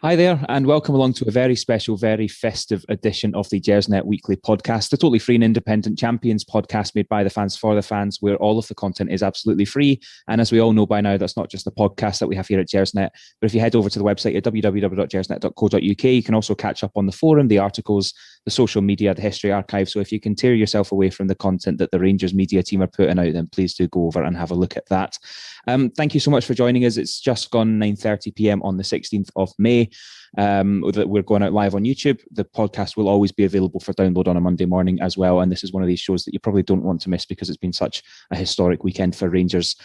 Hi there, and welcome along to a very special, very festive edition of the Gersnet Weekly Podcast, the totally free and independent champions podcast made by the fans for the fans, where all of the content is absolutely free. And as we all know by now, that's not just the podcast that we have here at Gersnet, but if you head over to the website at www.gersnet.co.uk, you can also catch up on the forum, the articles, the social media, the history archive. So if you can tear yourself away from the content that the Rangers media team are putting out, then please do go over and have a look at that. Thank you so much for joining us. It's just gone 9:30 p.m. on the 16th of May. That we're going out live on YouTube. The podcast will always be available for download on a Monday morning as well. And this is one of these shows that you probably don't want to miss because it's been such a historic weekend for Rangers.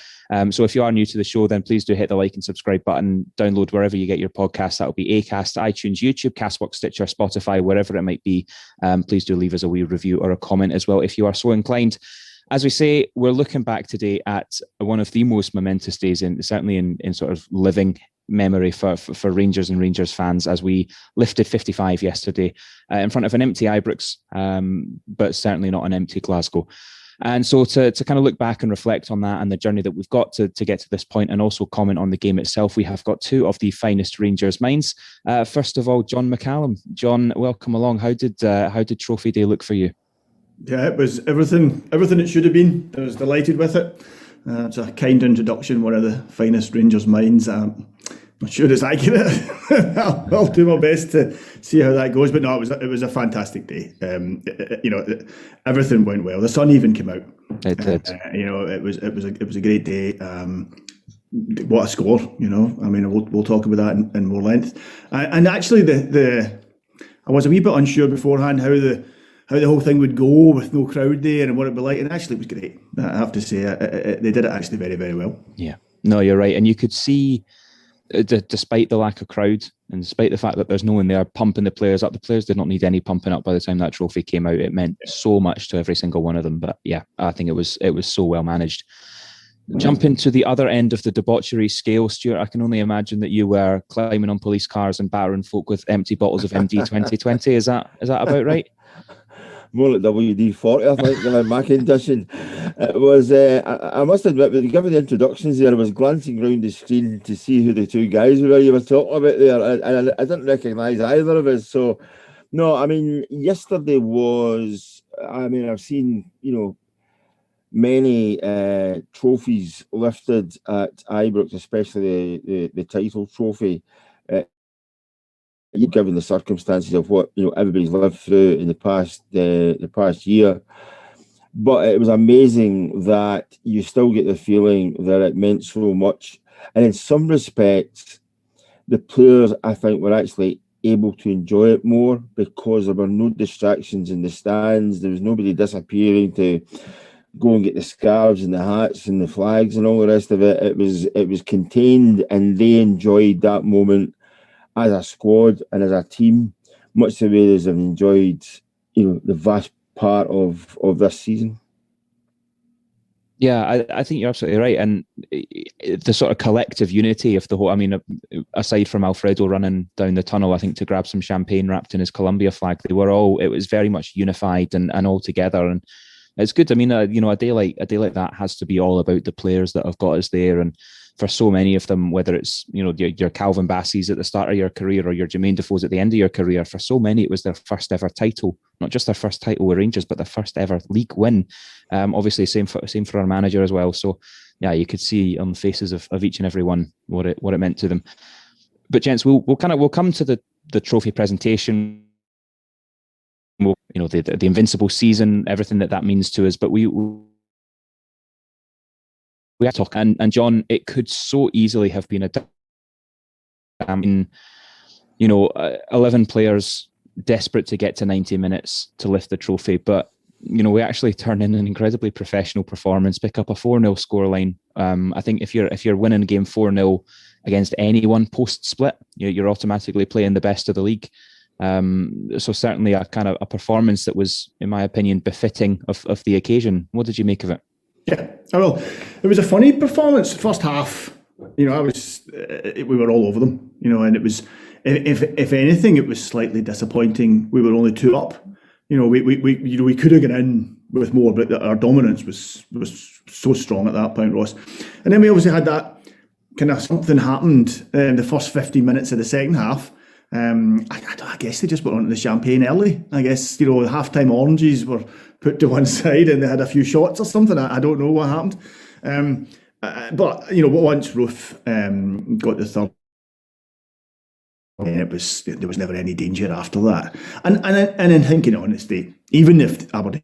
So if you are new to the show, then please do hit the like and subscribe button. Download wherever you get your podcasts. That'll be Acast, iTunes, YouTube, Castbox, Stitcher, Spotify, wherever it might be. Please do leave us a wee review or a comment as well if you are so inclined. As we say, we're looking back today at one of the most momentous days, certainly in sort of living memory for Rangers and Rangers fans, as we lifted 55 yesterday in front of an empty Ibrox, but certainly not an empty Glasgow. And so to kind of look back and reflect on that and the journey that we've got to get to this point, and also comment on the game itself, we have got two of the finest Rangers minds. First of all, John McCallum. John, welcome along. How did Trophy Day look for you? Yeah, it was everything it should have been. I was delighted with it. It's a kind introduction, one of the finest Rangers minds. I'm not sure it's accurate. I'll do my best to see how that goes. But no, it was a fantastic day. Everything went well. The sun even came out. It did. It was a great day. What a score! I mean, we'll talk about that in more length. And actually, I was a wee bit unsure beforehand how the whole thing would go with no crowd there and what it'd be like. And actually, it was great. I have to say, they did it actually very, very well. Yeah, no, you're right. And you could see, despite the lack of crowd and despite the fact that there's no one there pumping the players up, the players did not need any pumping up by the time that trophy came out. It meant so much to every single one of them. But yeah, I think it was so well managed. Jumping to the other end of the debauchery scale, Stuart, I can only imagine that you were climbing on police cars and battering folk with empty bottles of MD 2020. Is that about right? More like WD-40, I think, in my condition. It was, I must admit, given the introductions there, I was glancing around the screen to see who the two guys were you were talking about there, and I didn't recognise either of us. So, no, I mean, yesterday was, I've seen, many trophies lifted at Ibrox, especially the title trophy. Given the circumstances of what everybody's lived through in the past year, but it was amazing that you still get the feeling that it meant so much, and in some respects, the players, I think, were actually able to enjoy it more because there were no distractions in the stands. There was nobody disappearing to go and get the scarves and the hats and the flags and all the rest of it. It was contained, and they enjoyed that moment as a squad and as a team, much the way as they've enjoyed, the vast part of this season. Yeah, I think you're absolutely right. And the sort of collective unity of the whole, aside from Alfredo running down the tunnel, I think, to grab some champagne wrapped in his Colombia flag, it was very much unified and all together. And it's good. I mean, a day like that has to be all about the players that have got us there. And for so many of them, whether it's, your Calvin Bassies at the start of your career or your Jermaine Defoe's at the end of your career, for so many, it was their first ever title, not just their first title with Rangers, but their first ever league win. Obviously, same for our manager as well. So yeah, you could see on the faces of each and every one what it meant to them. But gents, we'll come to the trophy presentation. The Invincibles season, everything that means to us, but we have to talk. And John, it could so easily have been 11 players desperate to get to 90 minutes to lift the trophy, but we actually turn in an incredibly professional performance, pick up a 4-0 scoreline. I think if you're winning game 4-0 against anyone post split, you're automatically playing the best of the league. So certainly a kind of a performance that was, in my opinion, befitting of the occasion. What did you make of it? Yeah, well, it was a funny performance. First half, we were all over them, and it was, if anything, it was slightly disappointing. We were only 2 up. We could have gone in with more, but our dominance was so strong at that point, Ross. And then we obviously had that kind of something happened in the first 15 minutes of the second half I guess they just went on to the champagne early. I guess, the half-time oranges were put to one side and they had a few shots or something. I don't know what happened. But once Roof got the third, and there was never any danger after that. And in thinking honesty, even if Aberdeen,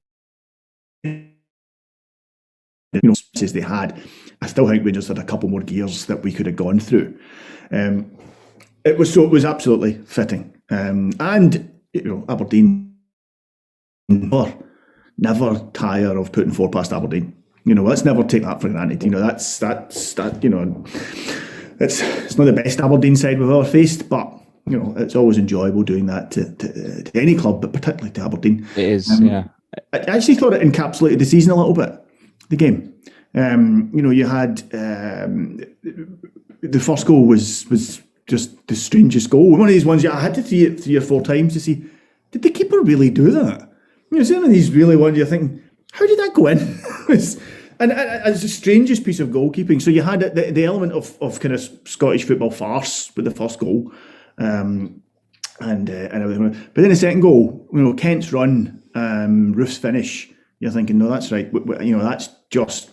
as they had, I still think we just had a couple more gears that we could have gone through. It was absolutely fitting, and Aberdeen never tire of putting 4 past Aberdeen. Let's never take that for granted. That's it's not the best Aberdeen side we've ever faced, but it's always enjoyable doing that to any club, but particularly to Aberdeen. It is, yeah. I actually thought it encapsulated the season a little bit, the game. You had the first goal was just the strangest goal. One of these ones, I had to see it 3 or 4 times to see, did the keeper really do that? Some of these really ones you're thinking, how did that go in? And it's the strangest piece of goalkeeping. So you had the element of kind of Scottish football farce with the first goal, and everything. But then the second goal, Kent's run, Roof's finish. You're thinking, no, that's right. That's just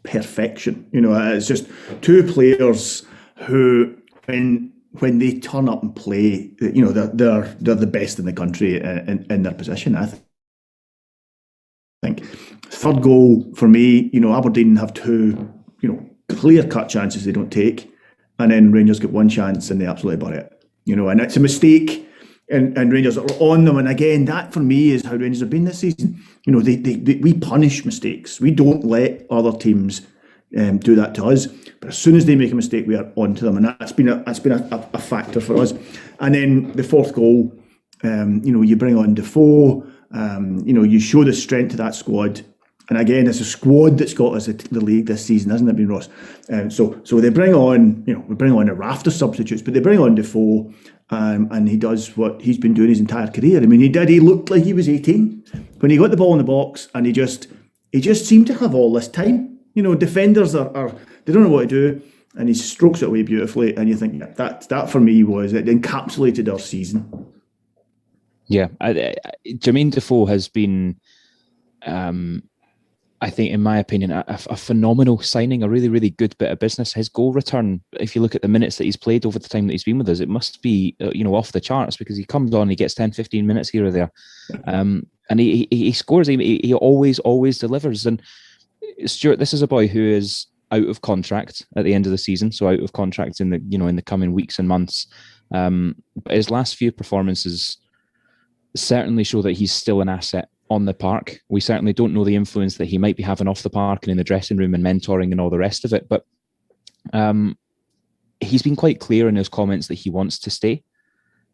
perfection. It's just 2 players who, when they turn up and play, they're the best in the country in their position. I think. Third goal for me, Aberdeen have 2, clear-cut chances they don't take, and then Rangers get 1 chance and they absolutely bury it. And it's a mistake, and Rangers are on them. And again, that for me is how Rangers have been this season. We punish mistakes. We don't let other teams do that to us. But as soon as they make a mistake, we are on to them, and that's been a factor for us. And then the 4th goal, you bring on Defoe. You show the strength of that squad. And again, it's a squad that's got us the league this season, hasn't it been, Ross? So they bring on, we bring on a raft of substitutes, but they bring on Defoe, and he does what he's been doing his entire career. I mean, he looked like he was 18 when he got the ball in the box, and he just seemed to have all this time. Defenders are they don't know what to do, and he strokes it away beautifully, and you think, yeah, that for me was it encapsulated our season. Yeah, Jermaine Defoe has been, I think, in my opinion, a phenomenal signing, a really, really good bit of business. His goal return, if you look at the minutes that he's played over the time that he's been with us, it must be, off the charts, because he comes on, he gets 10, 15 minutes here or there. And he scores. He always delivers. And Stuart, this is a boy who is out of contract at the end of the season, so out of contract in the coming weeks and months. But his last few performances certainly show that he's still an asset on the park. We certainly don't know the influence that he might be having off the park and in the dressing room and mentoring and all the rest of it. But he's been quite clear in his comments that he wants to stay.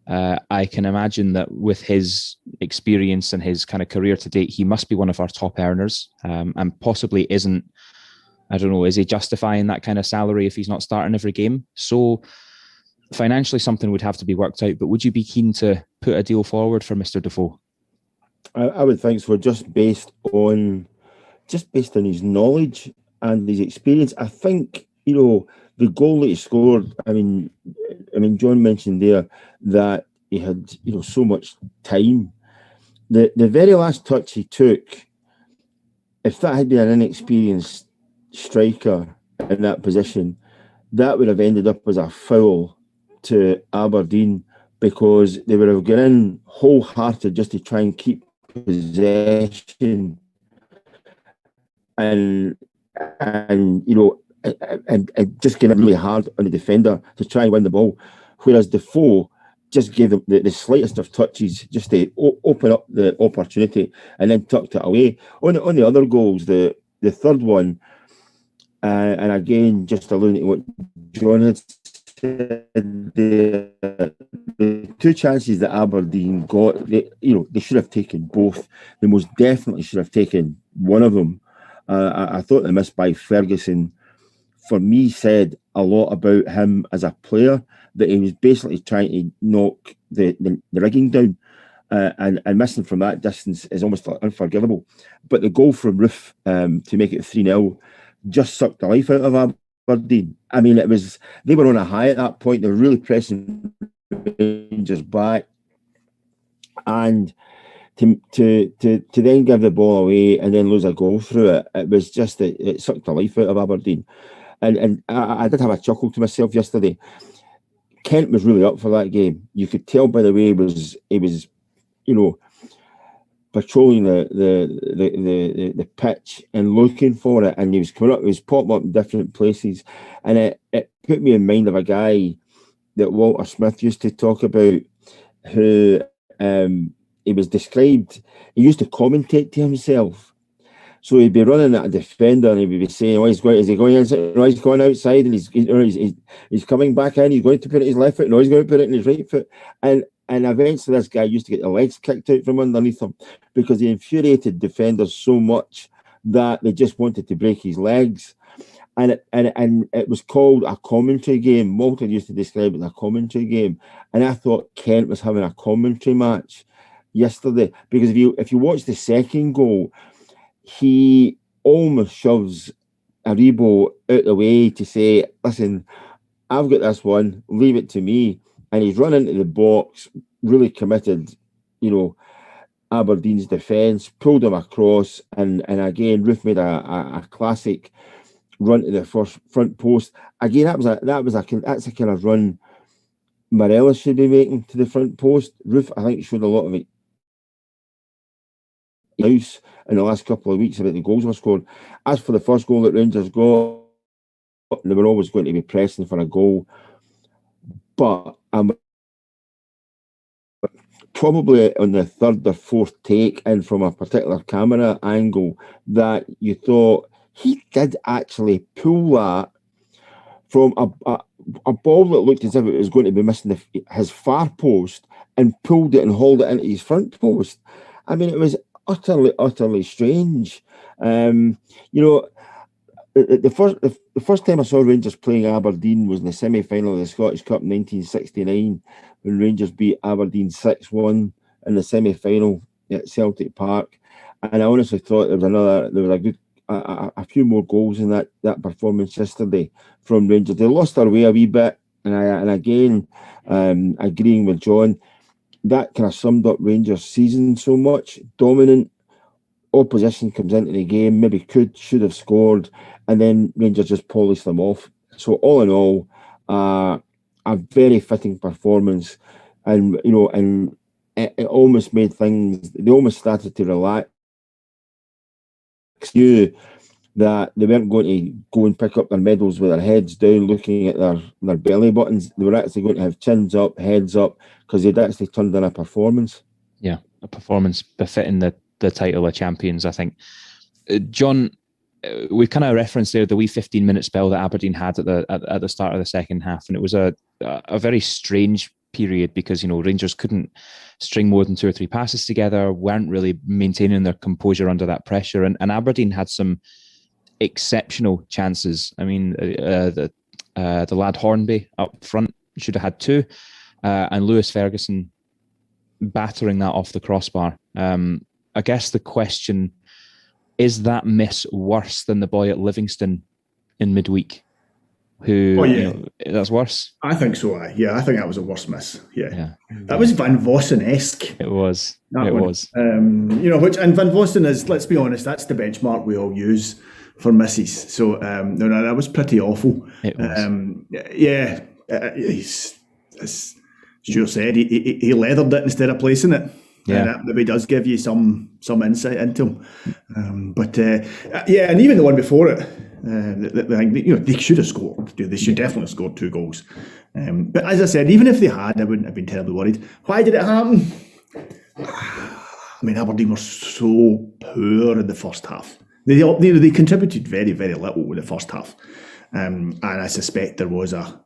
I can imagine that with his experience and his kind of career to date, he must be one of our top earners, and possibly isn't. I don't know, is he justifying that kind of salary if he's not starting every game? So financially, something would have to be worked out. But would you be keen to put a deal forward for Mr. Defoe? I would think so, just based on his knowledge and his experience. I think, the goal that he scored, I mean, John mentioned there that he had, so much time. The very last touch he took, if that had been an inexperienced striker in that position, that would have ended up as a foul to Aberdeen, because they would have gone in wholehearted just to try and keep possession and just getting really hard on the defender to try and win the ball, whereas Defoe just gave them the slightest of touches just to open up the opportunity and then tucked it away. On the other goals, the third one, and again, just alluding to what John had said, the 2 chances that Aberdeen got, they should have taken both. They most definitely should have taken one of them. I thought the miss by Ferguson, for me, said a lot about him as a player, that he was basically trying to knock the rigging down, and missing from that distance is almost unforgivable. But the goal from Roof to make it 3-0 just sucked the life out of Aberdeen. I mean, they were on a high at that point. They were really pressing Rangers back, and to then give the ball away and then lose a goal through it, it was just it sucked the life out of Aberdeen. And I did have a chuckle to myself yesterday. Kent was really up for that game. You could tell by the way he was, patrolling the pitch and looking for it, and he was coming up, he was popping up in different places, and it put me in mind of a guy that Walter Smith used to talk about, who he was described. He used to commentate to himself. So he'd be running at a defender and he'd be saying, "Oh, is he going inside? No, he's going outside, and he's coming back in. He's going to put it in his left foot. No, he's going to put it in his right foot." And eventually this guy used to get the legs kicked out from underneath him because he infuriated defenders so much that they just wanted to break his legs. And it was called a commentary game. Walter used to describe it as a commentary game. And I thought Kent was having a commentary match yesterday, because if you watch the second goal, he almost shoves Aribo out the way to say, "Listen, I've got this one, leave it to me." And he's run into the box, really committed, Aberdeen's defence, pulled him across, and again, Roof made a classic run to the first front post. Again, that's a kind of run Morelos should be making to the front post. Roof, I think, showed a lot of it house in the last couple of weeks about the goals were scored. As for the first goal that Rangers got, they were always going to be pressing for a goal. But I'm probably on the third or fourth take in from a particular camera angle that you thought he did actually pull that from a ball that looked as if it was going to be missing his far post, and pulled it and hauled it into his front post. I mean, it was utterly strange. The first time I saw Rangers playing Aberdeen was in the semi-final of the Scottish Cup in 1969, when Rangers beat Aberdeen 6-1 in the semi-final at Celtic Park. And I honestly thought there was a few more goals in that performance yesterday from Rangers. They lost their way a wee bit, and again, agreeing with John, that kind of summed up Rangers' season so much. Dominant, opposition comes into the game, maybe should have scored, and then Rangers just polished them off. So all in all, a very fitting performance, and it almost made things. They almost started to relax. Knew that they weren't going to go and pick up their medals with their heads down, looking at their belly buttons. They were actually going to have chins up, heads up, because they'd actually turned in a performance. Yeah, a performance befitting the title of champions, I think. John, we kind of referenced there the wee 15-minute spell that Aberdeen had at the start of the second half, and it was a very strange period because Rangers couldn't string more than 2 or 3 passes together, weren't really maintaining their composure under that pressure, and Aberdeen had some exceptional chances. I mean, the lad Hornby up front should have had 2, and Lewis Ferguson battering that off the crossbar. I guess the question is, that miss worse than the boy at Livingston in midweek? That's worse? I think so, yeah. I think that was a worse miss. Yeah. That was Van Vossen-esque. It was. Which, and Van Vossen is, let's be honest, that's the benchmark we all use for misses. So, no, that was pretty awful. It was. As Stuart said, he leathered it instead of placing it. Yeah, and that maybe does give you some insight into him. And even the one before it, they should have scored. They should definitely have scored 2 goals. But as I said, even if they had, I wouldn't have been terribly worried. Why did it happen? I mean, Aberdeen were so poor in the first half. They contributed very, very little in the first half, and I suspect there was a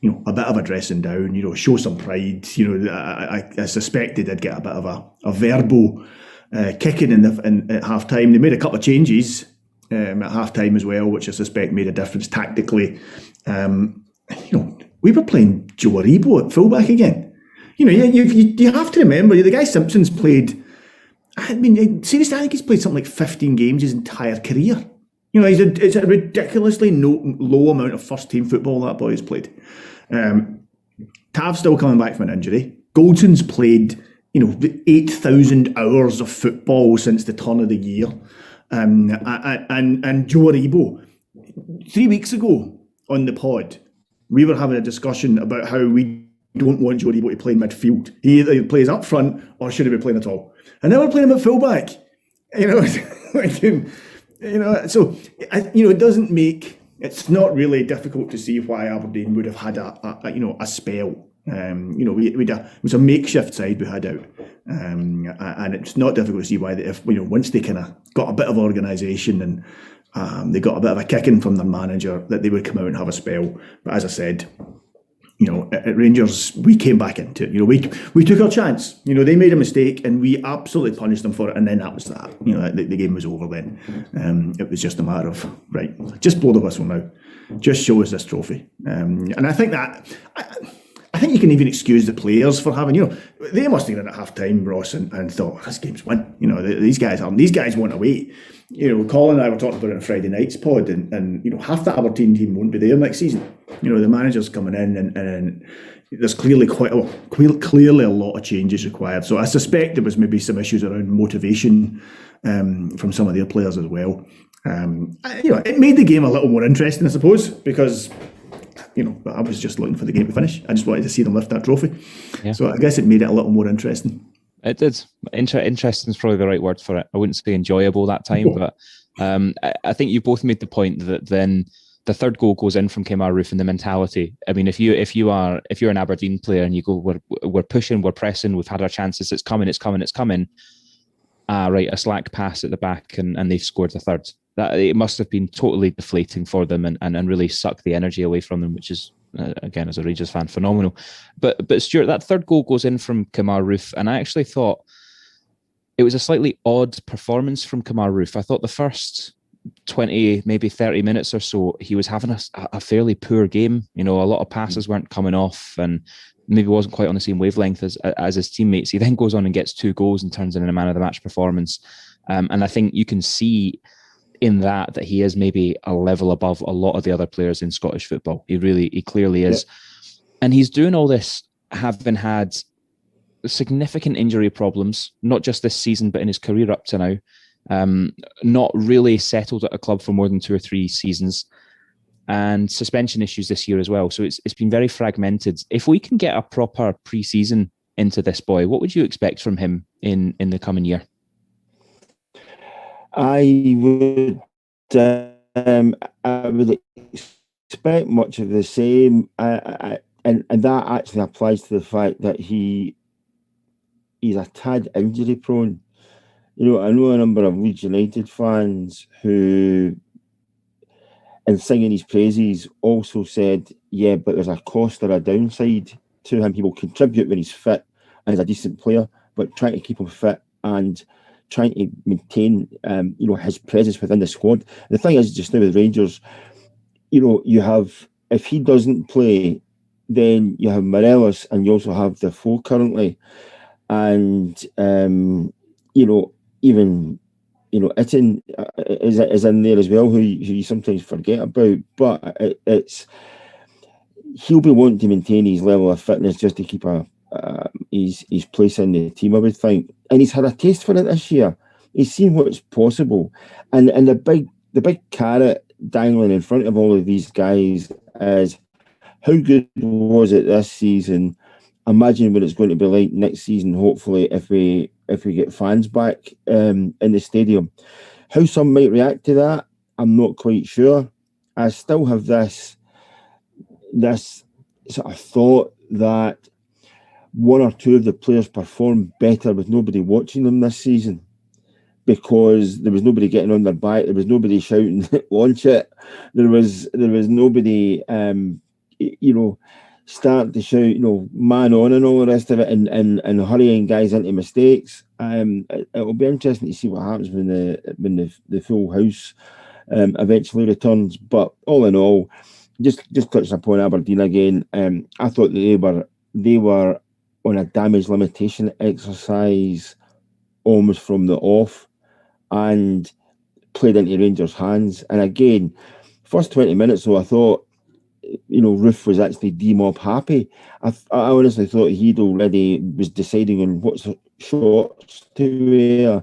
bit of a dressing down, show some pride. I suspect they did get a bit of a verbal kicking at half time. They made a couple of changes at half time as well, which I suspect made a difference tactically. We were playing Joe Aribo at fullback again. You have to remember, the guy Simpson's played, I mean, seriously, I think he's played something like 15 games his entire career. It's a ridiculously low amount of first team football that boy has played. Tav's still coming back from an injury. Goldson's played, 8,000 hours of football since the turn of the year. And Joe Aribo, 3 weeks ago on the pod, we were having a discussion about how we don't want Joe Aribo to play midfield. He either plays up front or should he be playing at all. And now we're playing him at fullback. So it doesn't make. It's not really difficult to see why Aberdeen would have had a spell. It was a makeshift side we had out, and it's not difficult to see why once they kind of got a bit of organisation and they got a bit of a kicking from their manager, that they would come out and have a spell. But as I said, at Rangers, we came back into it. We took our chance. They made a mistake and we absolutely punished them for it. And then that was that. The game was over then. It was just a matter of, right, just blow the whistle now. Just show us this trophy. And I think I think you can even excuse the players for having, they must have been at half time, Ross, and thought, this game's won. These guys want away. Colin and I were talking about it on Friday night's pod, and half the Aberdeen team won't be there next season. The manager's coming in, and there's clearly clearly a lot of changes required. So I suspect there was maybe some issues around motivation from some of their players as well. It made the game a little more interesting, I suppose, because I was just looking for the game to finish. I just wanted to see them lift that trophy. Yeah. So I guess it made it a little more interesting. It did. Interesting is probably the right word for it. I wouldn't say enjoyable that time, but I think you both made the point that then the third goal goes in from Kemar Roofe and the mentality. I mean, if you're an Aberdeen player and you go, we're pushing, we're pressing, we've had our chances, it's coming. Right, a slack pass at the back and they've scored the third. That it must have been totally deflating for them and really sucked the energy away from them, which is, again, as a Rangers fan, phenomenal. But Stuart, that third goal goes in from Kemar Roofe, and I actually thought it was a slightly odd performance from Kemar Roofe. I thought the first 20, maybe 30 minutes or so, he was having a fairly poor game. A lot of passes weren't coming off and maybe wasn't quite on the same wavelength as his teammates. He then goes on and gets 2 goals and turns in a man of the match performance. And I think you can see in that he is maybe a level above a lot of the other players in Scottish football. He clearly is. Yeah. And he's doing all this having had significant injury problems, not just this season, but in his career up to now. Not really settled at a club for more than 2 or 3 seasons. And suspension issues this year as well. So it's been very fragmented. If we can get a proper pre-season into this boy, what would you expect from him in the coming year? I would expect much of the same, and that actually applies to the fact that he's a tad injury prone. I know a number of Leeds United fans who, in singing his praises, also said, yeah, but there's a cost or a downside to him. He will contribute when he's fit and is a decent player, but trying to keep him fit and trying to maintain, his presence within the squad. The thing is, just now with Rangers, you have, if he doesn't play, then you have Morelos and you also have Defoe currently. And, even, Itten is in there as well, who you sometimes forget about. But he'll be wanting to maintain his level of fitness just to keep his place in the team, I would think. And he's had a taste for it this year. He's seen what's possible. And the big carrot dangling in front of all of these guys is, how good was it this season? Imagine what it's going to be like next season, hopefully, if we get fans back in the stadium. How some might react to that, I'm not quite sure. I still have this sort of thought that 1 or 2 of the players performed better with nobody watching them this season, because there was nobody getting on their back, there was nobody shouting launch it, there was nobody starting to shout man on and all the rest of it and hurrying guys into mistakes. It will be interesting to see what happens when the full house eventually returns. But all in all, just touching upon Aberdeen again, I thought that they were on a damage limitation exercise almost from the off and played into Rangers' hands. And again, first 20 minutes, though, I thought Roof was actually D-Mob happy. I honestly thought he'd already was deciding on what shorts to wear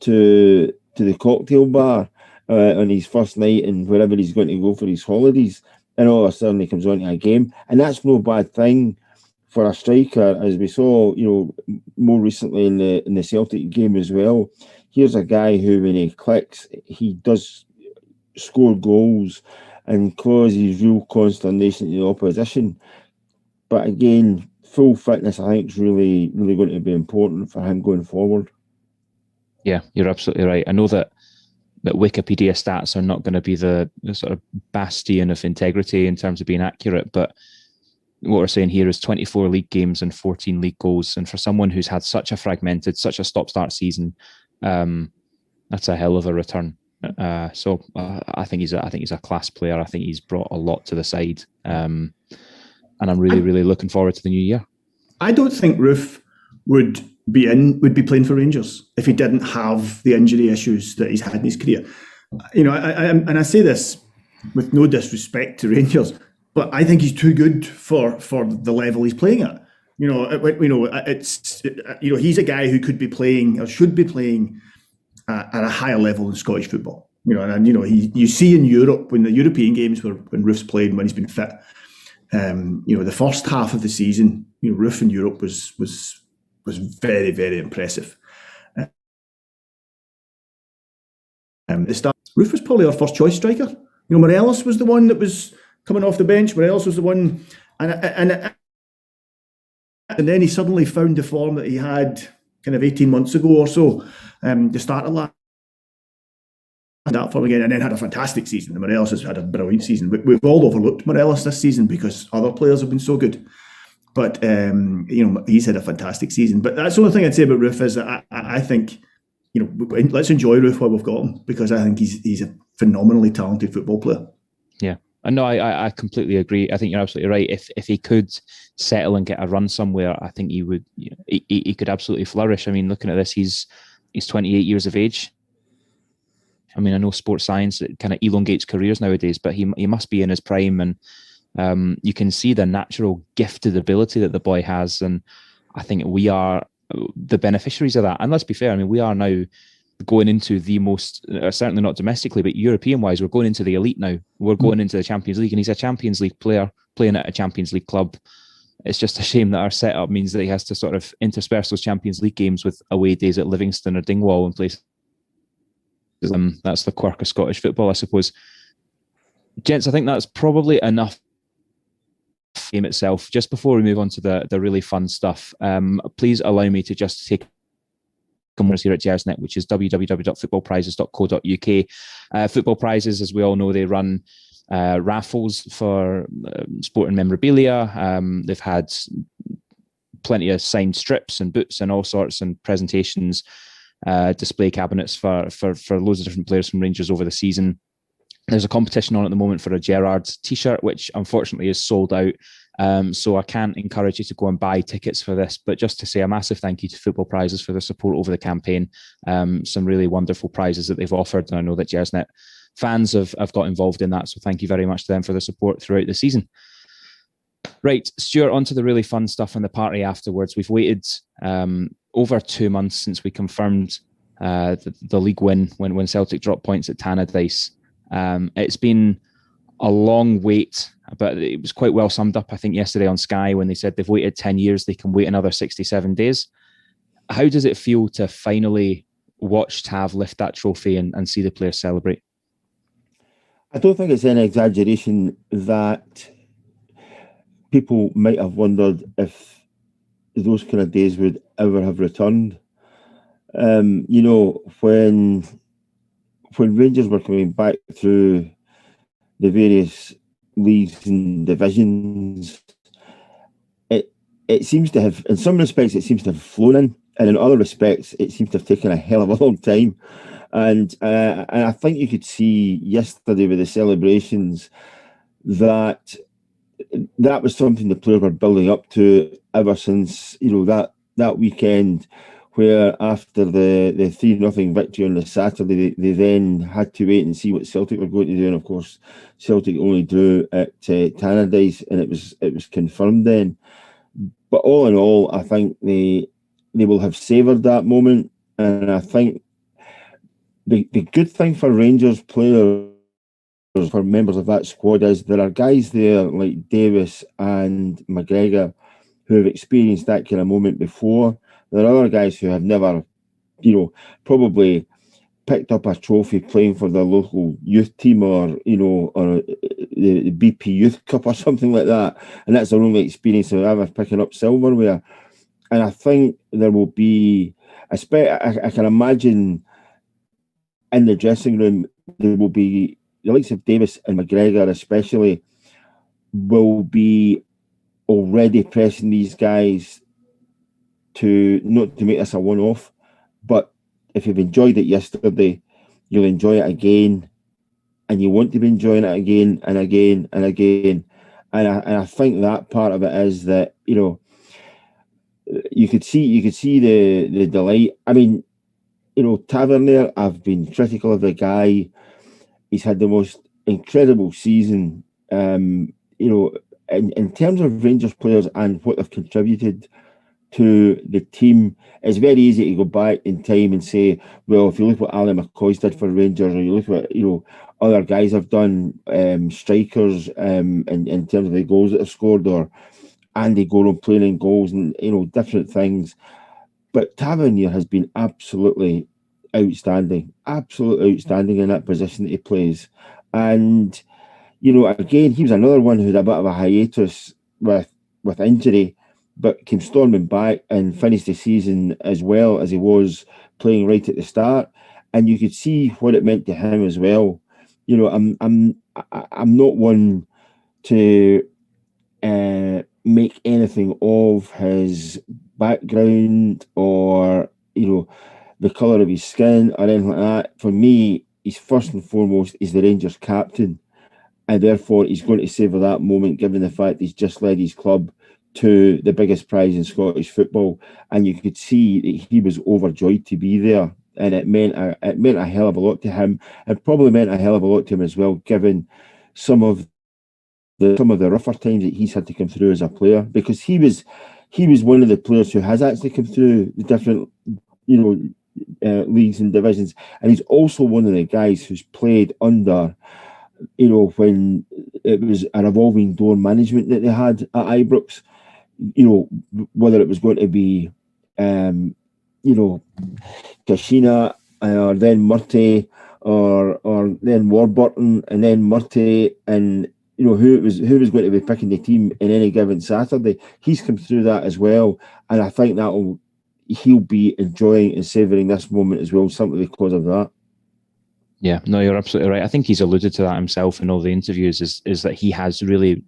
to the cocktail bar on his first night and wherever he's going to go for his holidays. And all of a sudden he comes on to a game. And that's no bad thing for a striker, as we saw, more recently in the Celtic game as well. Here's a guy who, when he clicks, he does score goals and causes real consternation to the opposition. But again, full fitness, I think, is really, really going to be important for him going forward. Yeah, you're absolutely right. I know that Wikipedia stats are not going to be the sort of bastion of integrity in terms of being accurate, but what we're saying here is 24 league games and 14 league goals. And for someone who's had such a stop-start season, that's a hell of a return. So I think he's a class player. I think he's brought a lot to the side, and I'm really looking forward to the new year. I don't think Roof would be playing for Rangers if he didn't have the injury issues that he's had in his career. I say this with no disrespect to Rangers, but I think he's too good for the level he's playing at. He's a guy who could be playing or should be playing at a higher level in Scottish football. You see in Europe, when the European games when Roof's played, when he's been fit, the first half of the season, Roof in Europe was very, very impressive. Roof was probably our first choice striker. Morelos was the one that was coming off the bench. Morelos was the one, and then he suddenly found the form that he had kind of 18 months ago or so. The start of that form again, and then had a fantastic season. Morelos has had a brilliant season. We've all overlooked Morelos this season because other players have been so good. But he's had a fantastic season. But that's the only thing I'd say about Roof is that I think let's enjoy Roof while we've got him, because I think he's a phenomenally talented football player. Yeah. No, I completely agree. I think you're absolutely right. If he could settle and get a run somewhere, I think he would. He could absolutely flourish. I mean, looking at this, he's 28 years of age. I mean, I know sports science, it kind of elongates careers nowadays, but he must be in his prime, and you can see the natural gifted ability that the boy has, and I think we are the beneficiaries of that. And let's be fair, I mean, we are now going into the most, certainly not domestically, but European-wise, we're going into the elite now. We're going into the Champions League, and he's a Champions League player playing at a Champions League club. It's just a shame that our setup means that he has to sort of intersperse those Champions League games with away days at Livingston or Dingwall and places. That's the quirk of Scottish football, I suppose. Gents, I think that's probably enough game itself. Just before we move on to the really fun stuff, please allow me to just take here at Gersnet, which is www.footballprizes.co.uk. Football Prizes, as we all know, they run raffles for sporting memorabilia. They've had plenty of signed strips and boots and all sorts, and presentations, display cabinets for loads of different players from Rangers over the season. There's a competition on at the moment for a Gerrard t-shirt, which unfortunately is sold out. So I can't encourage you to go and buy tickets for this, but just to say a massive thank you to Football Prizes for their support over the campaign. Some really wonderful prizes that they've offered, and I know that Gersnet fans have got involved in that. So thank you very much to them for the support throughout the season. Right, Stuart, on to the really fun stuff and the party afterwards. We've waited over 2 months since we confirmed the league win when Celtic dropped points at Tannadice. It's been a long wait, but it was quite well summed up, I think, yesterday on Sky when they said they've waited 10 years, they can wait another 67 days. How does it feel to finally watch Tav lift that trophy and see the players celebrate? I don't think it's any exaggeration that people might have wondered if those kind of days would ever have returned. When Rangers were coming back through the various leagues and divisions, it seems to have, in some respects, it seems to have flown in, and in other respects, it seems to have taken a hell of a long time. And I think you could see yesterday with the celebrations that was something the players were building up to ever since that weekend where after the 3-0 victory on the Saturday, they then had to wait and see what Celtic were going to do. And of course, Celtic only drew at Tannadice, and it was confirmed then. But all in all, I think they will have savoured that moment. And I think the good thing for Rangers players, for members of that squad, is there are guys there like Davis and McGregor who have experienced that kind of moment before. There are other guys who have never, probably picked up a trophy playing for their local youth team or the BP Youth Cup or something like that. And that's their only experience of ever picking up silverware. And I think there will be, I can imagine in the dressing room, there will be the likes of Davis and McGregor especially will be already pressing these guys to not to make this a one-off, but if you've enjoyed it yesterday, you'll enjoy it again, and you want to be enjoying it again and again and again. And I think that part of it is that you could see the delight. I mean, Tavernier, I've been critical of the guy. He's had the most incredible season. In terms of Rangers players and what they've contributed to the team, it's very easy to go back in time and say, well, if you look what Ali McCoy's did for Rangers, or you look what other guys have done, strikers, in terms of the goals that have scored, or Andy Goram playing in goals, and different things. But Tavernier has been absolutely outstanding in that position that he plays. And again, he was another one who had a bit of a hiatus with injury, but came storming back and finished the season as well as he was playing right at the start. And you could see what it meant to him as well. I'm not one to make anything of his background or the colour of his skin or anything like that. For me, he's first and foremost is the Rangers captain, and therefore he's going to savour that moment, given the fact he's just led his club to the biggest prize in Scottish football. And you could see that he was overjoyed to be there, and it meant a hell of a lot to him. It probably meant a hell of a lot to him as well, given some of the rougher times that he's had to come through as a player, because he was one of the players who has actually come through the different leagues and divisions, and he's also one of the guys who's played under when it was a revolving door management that they had at Ibrox, whether it was going to be Kashina or then Murty or then Warburton and then Murty, and who was going to be picking the team in any given Saturday. He's come through that as well, and I think he'll be enjoying and savouring this moment as well, simply because of that. Yeah, no, you're absolutely right. I think he's alluded to that himself in all the interviews, is that he has really,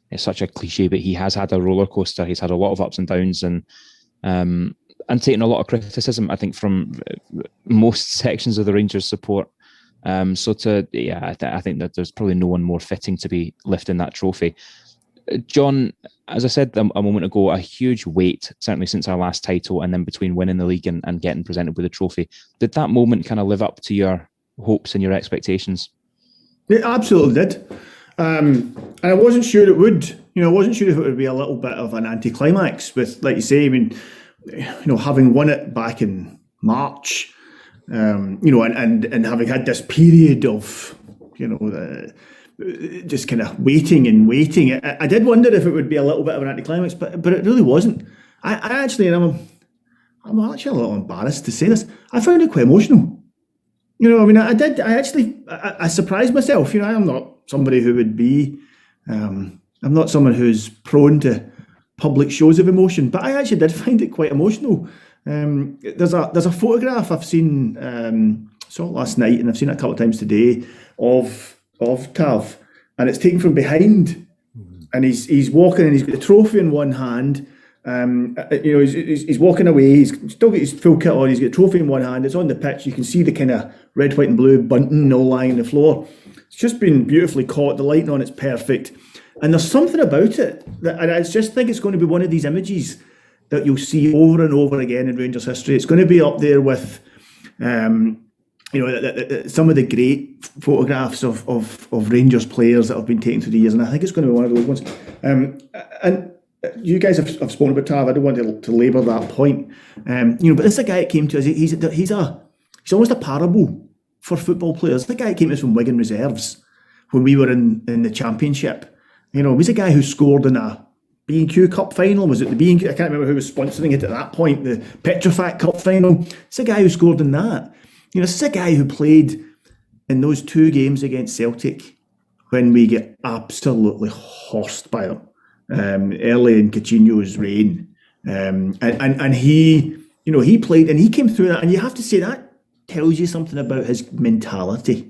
it's such a cliche, but he has had a roller coaster. He's had a lot of ups and downs, and taken a lot of criticism, I think, from most sections of the Rangers support. I think that there's probably no one more fitting to be lifting that trophy. John, as I said a moment ago, a huge wait, certainly since our last title, and then between winning the league and getting presented with a trophy. Did that moment kind of live up to your hopes and your expectations? It absolutely did. And I wasn't sure it would. I wasn't sure if it would be a little bit of an anticlimax with, like you say, I mean, having won it back in March, and having had this period of, just kind of waiting. I did wonder if it would be a little bit of an anticlimax, but it really wasn't. I'm actually a little embarrassed to say this. I found it quite emotional. I surprised myself. I'm not somebody who would be, I'm not someone who's prone to public shows of emotion, but I actually did find it quite emotional. There's a photograph I've seen, saw it last night, and I've seen it a couple of times today, of Tav, and it's taken from behind, and he's walking, and he's got the trophy in one hand. He's walking away. He's still got his full kit on. He's got a trophy in one hand. It's on the pitch. You can see the kind of red, white, and blue bunting all lying on the floor. It's just been beautifully caught. The lighting on it's perfect, and there's something about it that I just think it's going to be one of these images that you'll see over and over again in Rangers history. It's going to be up there with, some of the great photographs of Rangers players that have been taken through the years, and I think it's going to be one of those ones. And you guys have spoken about Tav. I don't want to labour that point. But this is a guy that came to us. He's almost a parable for football players. The guy that came to us from Wigan Reserves when we were in the Championship. He's a guy who scored in a B&Q Cup final. Was it the B&Q? I can't remember who was sponsoring it at that point. The Petrofac Cup final. It's a guy who scored in that. This is a guy who played in those 2 games against Celtic when we get absolutely horsed by them early in Coutinho's reign, and he played and he came through that, and you have to say that tells you something about his mentality.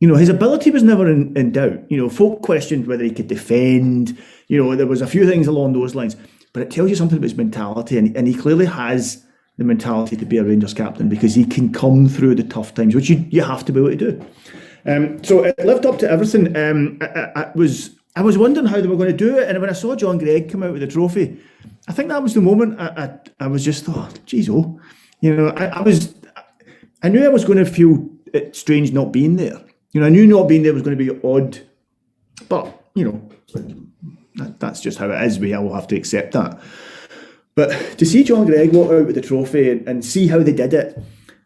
His ability was never in doubt. Folk questioned whether he could defend. There was a few things along those lines, but it tells you something about his mentality, and he clearly has the mentality to be a Rangers captain because he can come through the tough times, which you have to be able to do. So it lived up to everything. I was wondering how they were going to do it, and when I saw John Greig come out with the trophy, I think that was the moment I was just thought, geez, I knew I was going to feel it strange not being there. I knew not being there was going to be odd, but that's just how it is. I will have to accept that. But to see John Greig walk out with the trophy and see how they did it,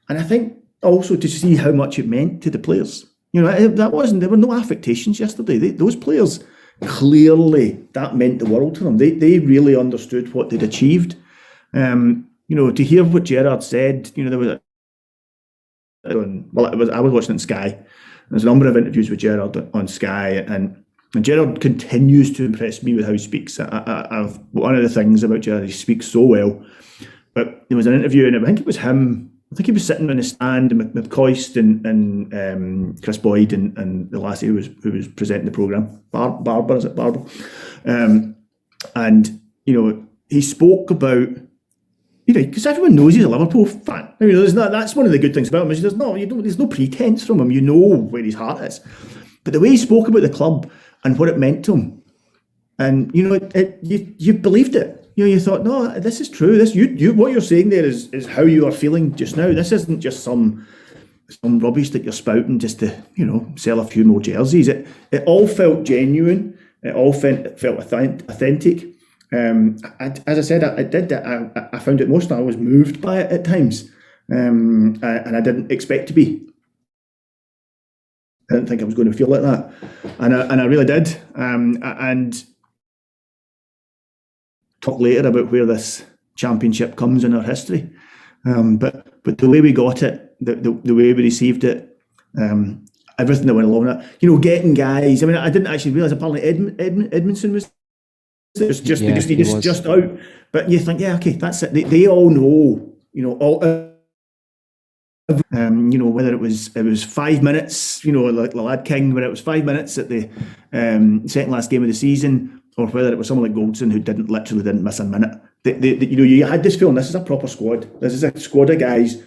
and I think also to see how much it meant to the players. There were no affectations yesterday. Those players, clearly, that meant the world to them. They really understood what they'd achieved. To hear what Gerrard said, there was I was watching it on Sky. There's a number of interviews with Gerrard on Sky, and Gerrard continues to impress me with how he speaks. One of the things about Gerrard, he speaks so well. But there was an interview, and I think it was him. I think he was sitting in a stand with Coist and Chris Boyd and the lassie who was presenting the programme. Barbara, is it Barbara? He spoke about, because everyone knows he's a Liverpool fan. That's one of the good things about him is there's no pretense from him. You know where his heart is. But the way he spoke about the club and what it meant to him, and you believed it. You thought, no, this is true. What you're saying there is how you are feeling just now. This isn't just some rubbish that you're spouting just to sell a few more jerseys. It all felt genuine. It all felt authentic. As I said, I found it emotional. I was moved by it at times, and I didn't expect to be. I didn't think I was going to feel like that, and I really did. And talk later about where this championship comes in our history, but the way we got it, the way we received it, everything that went along that. Getting guys. I didn't actually realise apparently Edmondson was. It was just because he was just out, but you think, yeah, okay, that's it. They all know, whether it was 5 minutes, like the lad King, when it was 5 minutes at the second last game of the season, or whether it was someone like Goldson who literally didn't miss a minute. You had this feeling this is a proper squad. This is a squad of guys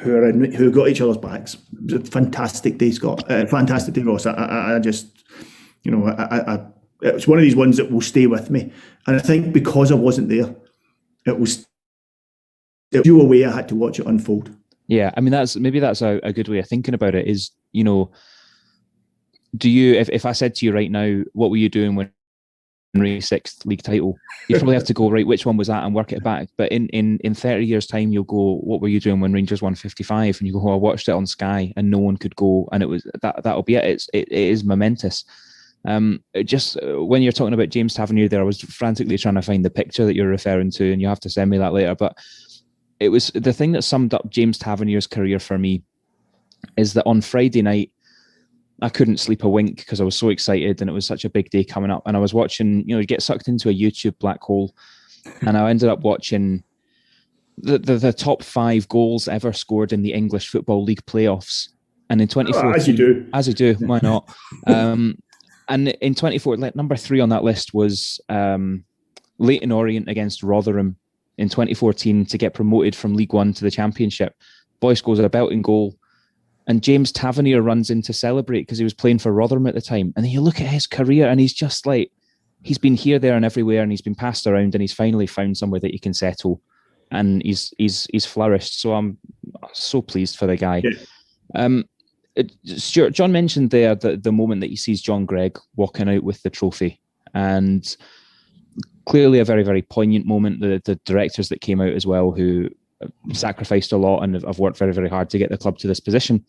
who got each other's backs. It was a fantastic day, Scott. Fantastic day, Ross. I just, it was one of these ones that will stay with me. And I think because I wasn't there, it was a way I had to watch it unfold. Yeah, that's a good way of thinking about it. Is do you if I said to you right now, what were you doing when Rangers' 6th league title? You probably have to go, right, which one was that, and work it back. But in 30 years' time, you'll go, what were you doing when Rangers won 55? And you go, I watched it on Sky, and no one could go, and it was that'll be it. It is momentous. Just when you're talking about James Tavernier there, I was frantically trying to find the picture that you're referring to, and you have to send me that later. But it was the thing that summed up James Tavernier's career for me is that on Friday night, I couldn't sleep a wink because I was so excited and it was such a big day coming up. And I was watching, you get sucked into a YouTube black hole. And I ended up watching the top 5 goals ever scored in the English Football League playoffs. And in 2014... As you do, why not? And in 2014, number 3 on that list was Leyton Orient against Rotherham in 2014 to get promoted from League One to the Championship. Boy scores a belting goal. And James Tavernier runs in to celebrate because he was playing for Rotherham at the time. And then you look at his career and he's just like, he's been here, there, and everywhere, and he's been passed around, and he's finally found somewhere that he can settle, and he's flourished. So I'm so pleased for the guy. Yeah. Stuart, John mentioned there the moment that he sees John Greig walking out with the trophy, and clearly a very, very poignant moment. The directors that came out as well, who sacrificed a lot and have worked very, very hard to get the club to this position.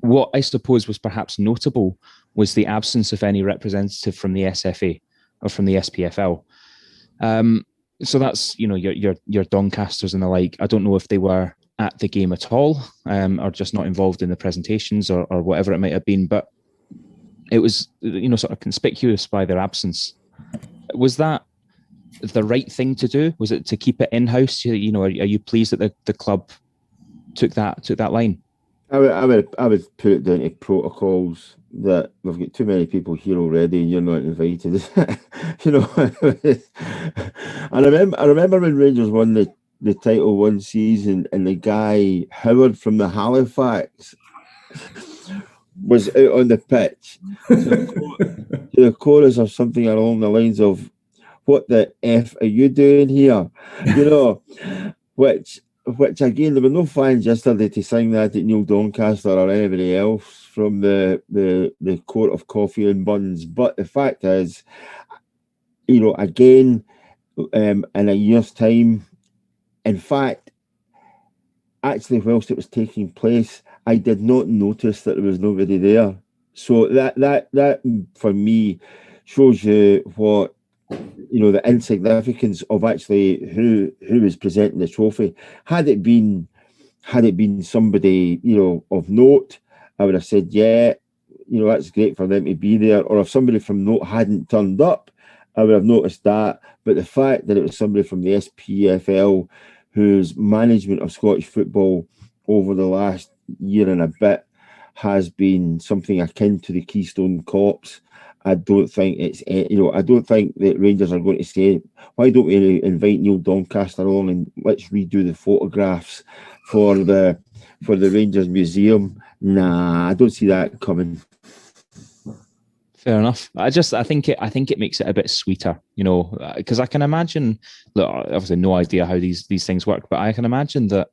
What I suppose was perhaps notable was the absence of any representative from the SFA or from the SPFL. So that's, your Doncasters and the like. I don't know if they were at the game at all, or just not involved in the presentations or whatever it might have been, but it was, sort of conspicuous by their absence. Was that the right thing to do? Was it to keep it in-house? Are you pleased that the club took that line? I would put it down to protocols, that we've got too many people here already and you're not invited. I remember when Rangers won the title one season, and the guy Howard from the Halifax was out on the pitch to the chorus of something along the lines of, "What the F are you doing here?" Which again, there were no fans yesterday to sing that at Neil Doncaster or anybody else from the court of coffee and buns. But the fact is, again, in a year's time, in fact, actually, whilst it was taking place, I did not notice that there was nobody there. So that for me shows you what, the insignificance of actually who is presenting the trophy. Had it been somebody, of note, I would have said, yeah, that's great for them to be there. Or if somebody from note hadn't turned up, I would have noticed that. But the fact that it was somebody from the SPFL, whose management of Scottish football over the last year and a bit has been something akin to the Keystone Cops, I don't think I don't think that Rangers are going to say, why don't we invite Neil Doncaster along and let's redo the photographs for the Rangers Museum? Nah, I don't see that coming. Fair enough. I think it makes it a bit sweeter, because I can imagine. Look, obviously, no idea how these things work, but I can imagine that,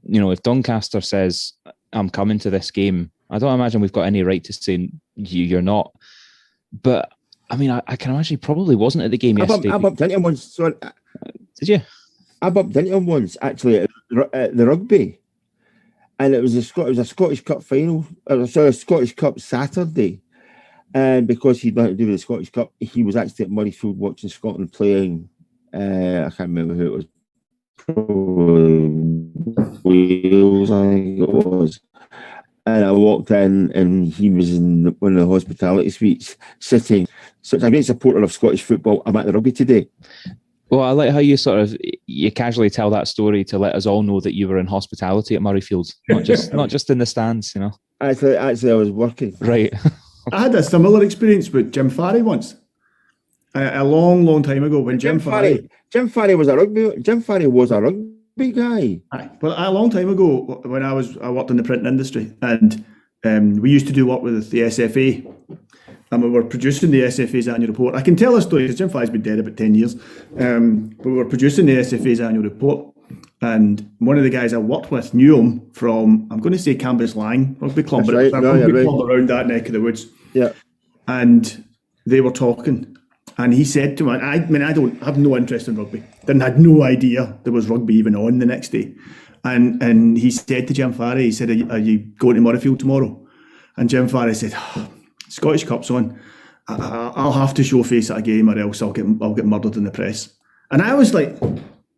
if Doncaster says, "I'm coming to this game," I don't imagine we've got any right to say you're not. But I mean, I can imagine he probably wasn't at the game yesterday. I bumped into him once. Sorry. Did you? I bumped into him once, actually, at the rugby, and it was a Scottish Cup final. Sorry, Scottish Cup Saturday, and because he'd nothing to do with the Scottish Cup, he was actually at Murrayfield watching Scotland playing. I can't remember who it was. Probably Wales, I think it was. And I walked in, and he was in one of the hospitality suites, sitting. Such a great supporter of Scottish football. I'm at the rugby today. Well, I like how you casually tell that story to let us all know that you were in hospitality at Murrayfield, not just in the stands, Actually, I was working. Right. I had a similar experience with Jim Farry once, a long, long time ago. When Jim Farry was a rugby guy. Aye. Well, a long time ago, when I worked in the print industry, and we used to do work with the SFA, and we were producing the SFA's annual report. I can tell a story because Jim Farry's been dead about 10 years. We were producing the SFA's annual report, and one of the guys I worked with knew him from, I'm going to say Cambuslang Rugby Club, but it's a rugby club around that neck of the woods. Yeah. And they were talking, and he said to me, I have no interest in rugby. Had no idea there was rugby even on the next day. And he said to Jim Farry, he said, are you going to Murrayfield tomorrow? And Jim Farry said, Scottish Cup's on. I'll have to show face at a game, or else I'll get murdered in the press. And I was like,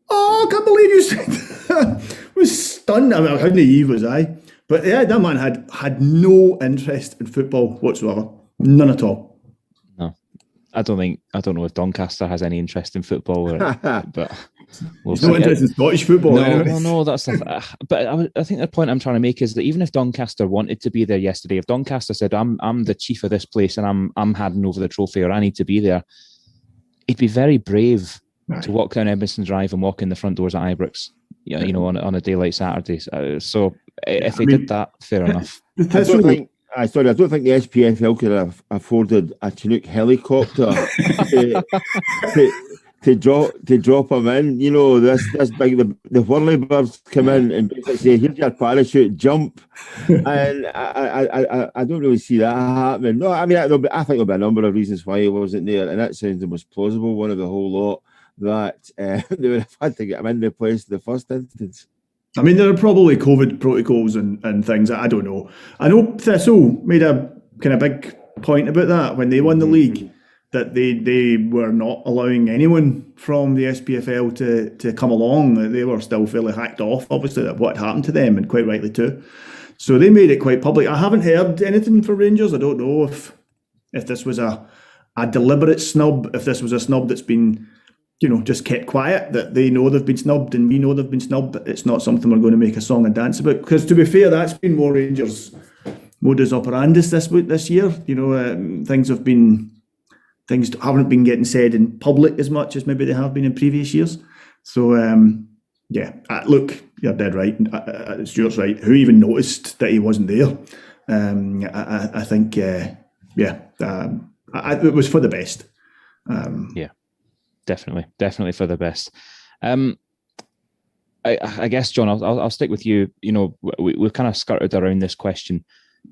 I can't believe you said that. I was stunned. I mean, how naive was I? But yeah, that man had no interest in football whatsoever. None at all. No. I don't know if Doncaster has any interest in football, but There's no interest in Scottish football. No, that's the. But I think the point I'm trying to make is that even if Doncaster wanted to be there yesterday, if Doncaster said, "I'm the chief of this place and I'm handing over the trophy, or I need to be there," he'd be very brave to walk down Edmiston Drive and walk in the front doors at Ibrox. On a day like Saturday. So if they did that, fair enough. I Sorry, I don't think the SPFL could have afforded a Chinook helicopter to drop him in. You know, this big the whirlybirds come in and basically say, "Here's your parachute, jump." And I don't really see that happening. No, I mean, I think there'll be a number of reasons why he wasn't there, and that sounds the most plausible one of the whole lot, that they would have had to get him in the place in the first instance. I mean, there are probably COVID protocols and things. I don't know. I know Thistle made a kind of big point about that when they won the league, that they were not allowing anyone from the SPFL to come along. They were still fairly hacked off, obviously, at what happened to them, and quite rightly too. So they made it quite public. I haven't heard anything from Rangers. I don't know if this was a deliberate snub, if this was a snub that's been, you know, just kept quiet, that they know they've been snubbed and we know they've been snubbed, but it's not something we're going to make a song and dance about. Because to be fair, that's been more Rangers' modus operandus this year. You know, things haven't been getting said in public as much as maybe they have been in previous years. So, look, you're dead right. Stuart's right. Who even noticed that he wasn't there? I think, it was for the best. Definitely for the best. I guess, John, I'll stick with you. You know, we've kind of skirted around this question,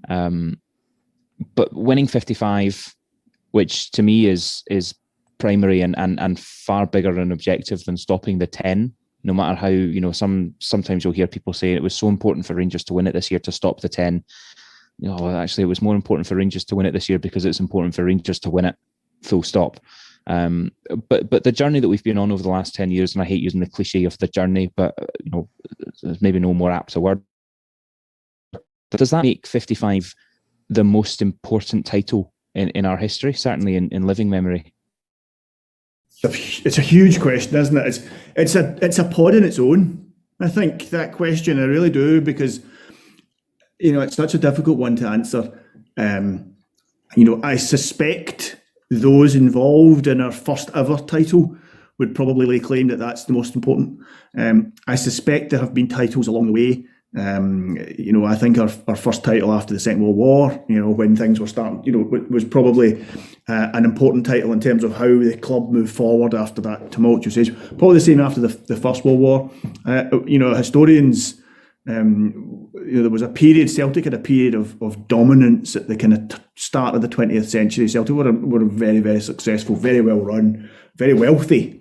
but winning 55, which to me is primary and far bigger an objective than stopping the 10. No matter how, you know, sometimes you'll hear people say it was so important for Rangers to win it this year to stop the 10. You know, actually, it was more important for Rangers to win it this year because it's important for Rangers to win it. Full stop. But the journey that we've been on over the last 10 years, and I hate using the cliche of the journey, but you know, there's maybe no more apt a word. Does that make 55 the most important title in our history? Certainly in living memory. It's a huge question, isn't it? It's a pod in its own. I think that question, I really do, because you know it's such a difficult one to answer. You know, I suspect those involved in our first ever title would probably lay claim that that's the most important. I suspect there have been titles along the way. You know, I think our first title after the Second World War, you know, when things were starting, you know, was probably an important title in terms of how the club moved forward after that tumultuous age. Probably the same after the First World War. You know, historians, you know, there was a period, Celtic had a period of dominance at the kind of start of the 20th century. Celtic were very, very successful, very well run, very wealthy.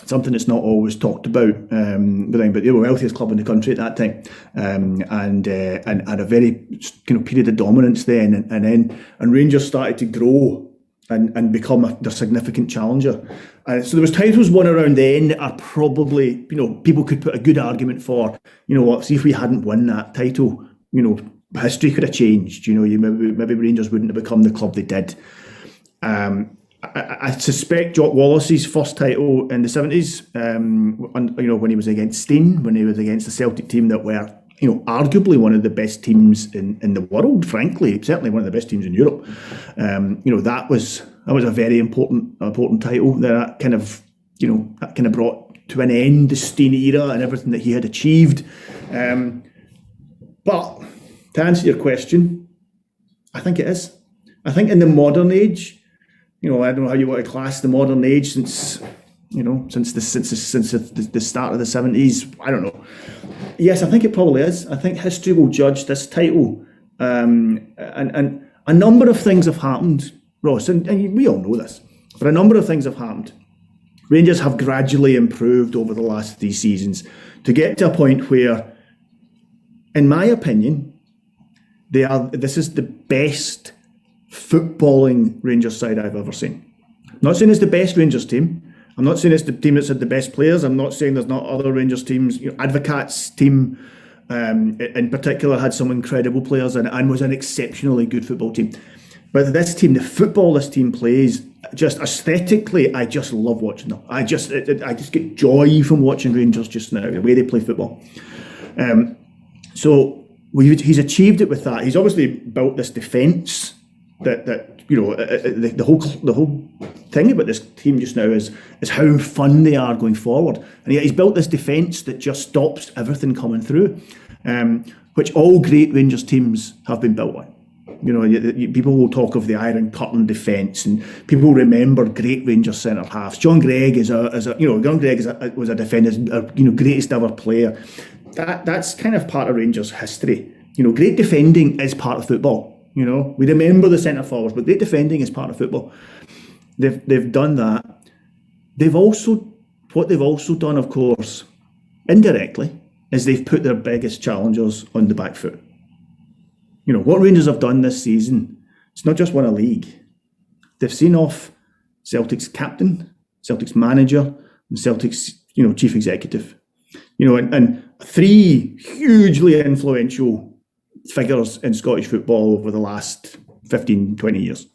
Something that's not always talked about, but they were the wealthiest club in the country at that time, and had a very kind of period of dominance then, and Rangers started to grow and become their significant challenger. So there was titles won around then that are probably, you know, people could put a good argument for, you know what, see if we hadn't won that title, you know, history could have changed. You know, maybe Rangers wouldn't have become the club they did. I suspect Jock Wallace's first title in the 70s, you know, when he was against Steen, when he was against the Celtic team that were, you know, arguably one of the best teams in the world, frankly, certainly one of the best teams in Europe. You know, that was a very important title. That kind of brought to an end the Steen era and everything that he had achieved. But to answer your question, I think it is. I think in the modern age, you know, I don't know how you want to class the modern age since the start of the 70s. I don't know. Yes, I think it probably is. I think history will judge this title, and a number of things have happened, Ross, and we all know this. But a number of things have happened. Rangers have gradually improved over the last 3 seasons to get to a point where, in my opinion, this is the best footballing Rangers side I've ever seen. I'm not saying it's the best Rangers team. I'm not saying it's the team that's had the best players. I'm not saying there's not other Rangers teams. You know, Advocaat's team, in particular, had some incredible players and was an exceptionally good football team. But this team, the football this team plays, just aesthetically, I just love watching them. I just get joy from watching Rangers just now, the way they play football. So he's achieved it with that. He's obviously built this defence. That you know, the whole thing about this team just now is how fun they are going forward, and yet he's built this defence that just stops everything coming through, which all great Rangers teams have been built on. You know, people will talk of the Iron Curtain defence, and people remember great Rangers centre halves. John Gregg was a defender, greatest ever player. That's kind of part of Rangers' history. You know, great defending is part of football. You know, we remember the centre forwards, but great defending is part of football. They've done that. What they've also done, of course, indirectly, is they've put their biggest challengers on the back foot. You know, what Rangers have done this season, it's not just won a league. They've seen off Celtic's captain, Celtic's manager, and Celtic's, chief executive. You know, and three hugely influential figures in Scottish football over the last 15, 20 years.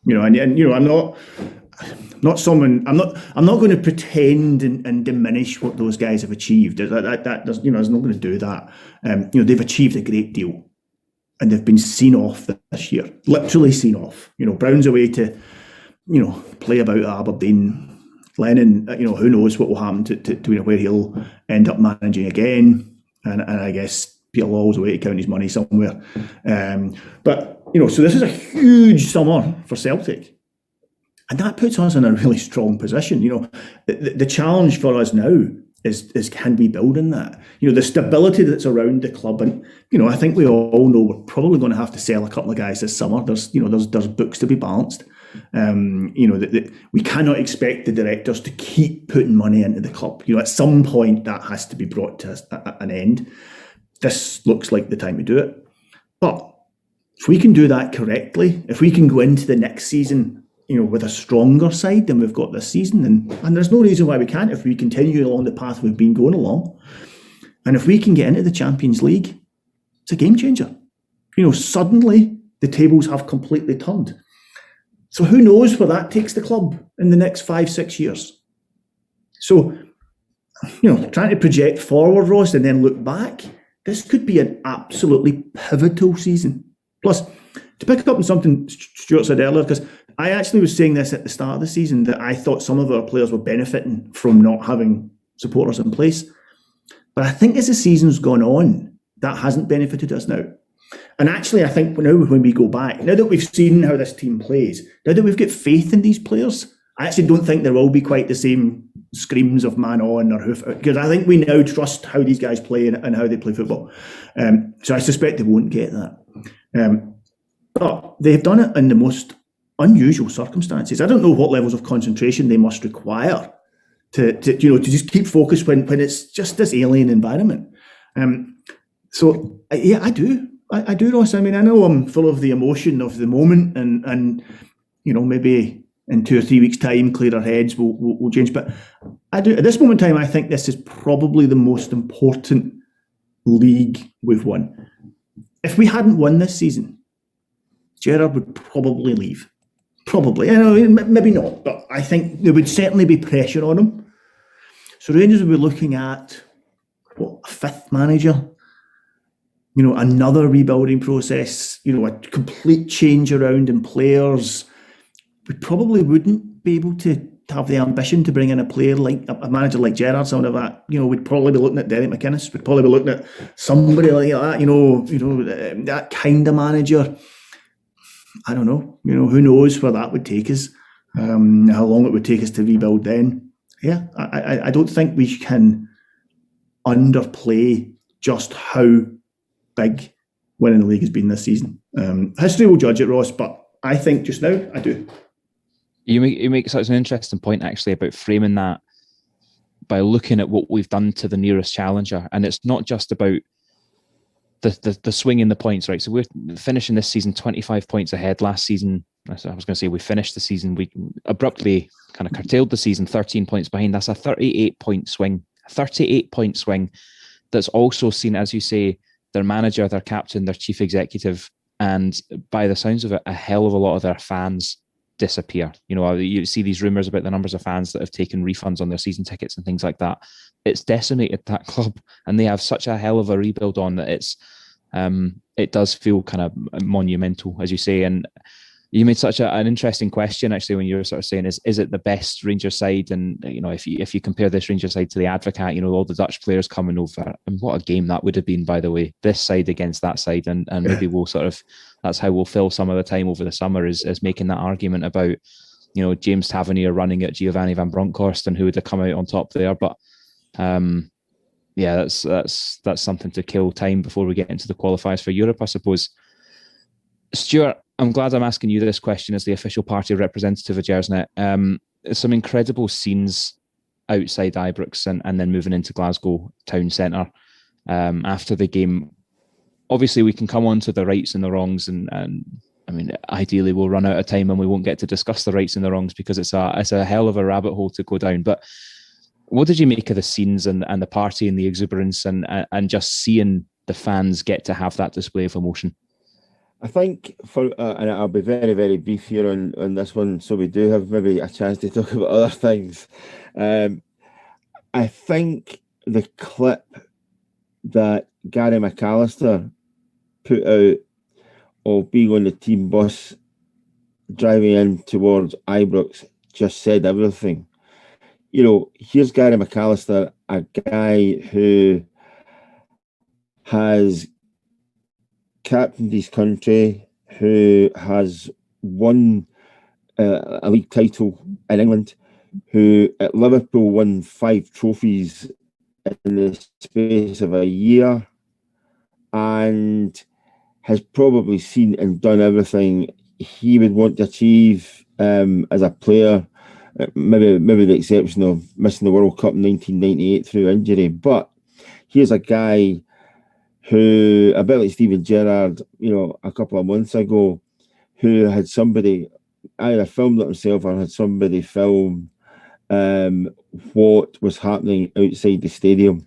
You know, and I'm not going to pretend and diminish what those guys have achieved. There's not going to do that. They've achieved a great deal, and they've been seen off this year, literally seen off. You know, Brown's away to, play about at Aberdeen. Lennon, who knows what will happen to where he'll end up managing again, and I guess Peter Lawwell's away to count his money somewhere. But so this is a huge summer for Celtic. And that puts us in a really strong position. The challenge for us now is can we build in that? The stability that's around the club, and I think we all know we're probably going to have to sell a couple of guys this summer. There's books to be balanced. We cannot expect the directors to keep putting money into the club. At some point that has to be brought to an end. This looks like the time to do it. But if we can do that correctly, if we can go into the next season with a stronger side than we've got this season, and there's no reason why we can't if we continue along the path we've been going along. And if we can get into the Champions League, it's a game changer. Suddenly the tables have completely turned. So who knows where that takes the club in the next 5-6 years. So, trying to project forward, Ross, and then look back, this could be an absolutely pivotal season. Plus, to pick up on something Stuart said earlier, because I actually was saying this at the start of the season, that I thought some of our players were benefiting from not having supporters in place. But I think as the season's gone on, that hasn't benefited us now. And actually, I think now when we go back, now that we've seen how this team plays, now that we've got faith in these players, I actually don't think there will be quite the same screams of man on or hoof, because I think we now trust how these guys play and how they play football. So I suspect they won't get that. But they've done it in the most unusual circumstances. I don't know what levels of concentration they must require to just keep focused when it's just this alien environment. So I do, Ross. I mean, I know I'm full of the emotion of the moment, and maybe in 2 or 3 weeks' time, clearer heads will change. But I do, at this moment in time, I think this is probably the most important league we've won. If we hadn't won this season, Gerrard would probably leave. Probably. Maybe not, but I think there would certainly be pressure on him. So Rangers would be looking at, a fifth manager? Another rebuilding process, a complete change around in players. We probably wouldn't be able to have the ambition to bring in a player like a manager like Gerrard, someone of that. We'd probably be looking at Derek McInnes. We'd probably be looking at somebody like that, that kind of manager. I don't know. Who knows where that would take us, how long it would take us to rebuild then. Yeah, I don't think we can underplay just how big winning the league has been this season. History will judge it, Ross, but I think just now, I do. You make such an interesting point, actually, about framing that by looking at what we've done to the nearest challenger. And it's not just about the swing in the points, right? So we're finishing this season 25 points ahead. Last season, I was going to say we finished the season, we abruptly kind of curtailed the season 13 points behind. That's a 38-point swing. A 38-point swing that's also seen, as you say, their manager, their captain, their chief executive, and by the sounds of it, a hell of a lot of their fans disappear. You see these rumours about the numbers of fans that have taken refunds on their season tickets and things like that. It's decimated that club, and they have such a hell of a rebuild on that it does feel kind of monumental, as you say. And You made such an interesting question, actually, when you were sort of saying, is it the best Rangers side? And, if you compare this Rangers side to the Advocate, all the Dutch players coming over, and what a game that would have been, by the way, this side against that side. And maybe that's how we'll fill some of the time over the summer is making that argument about, James Tavernier running at Giovanni van Bronckhorst and who would have come out on top there. But that's something to kill time before we get into the qualifiers for Europe, I suppose. Stuart, I'm glad I'm asking you this question as the official party representative of Gersnet. Some incredible scenes outside Ibrox and then moving into Glasgow town centre after the game. Obviously, we can come on to the rights and the wrongs, and I mean, ideally we'll run out of time and we won't get to discuss the rights and the wrongs because it's a hell of a rabbit hole to go down. But what did you make of the scenes and the party and the exuberance and just seeing the fans get to have that display of emotion? I think and I'll be very, very brief here on this one, so we do have maybe a chance to talk about other things. I think the clip that Gary McAllister put out of being on the team bus driving in towards Ibrox just said everything. Here's Gary McAllister, a guy who has captained his country, who has won a league title in England, who at Liverpool won 5 trophies in the space of a year, and has probably seen and done everything he would want to achieve as a player, maybe the exception of missing the World Cup in 1998 through injury. But here's a guy who, a bit like Steven Gerrard, a couple of months ago, who had somebody either filmed it himself or had somebody film what was happening outside the stadium,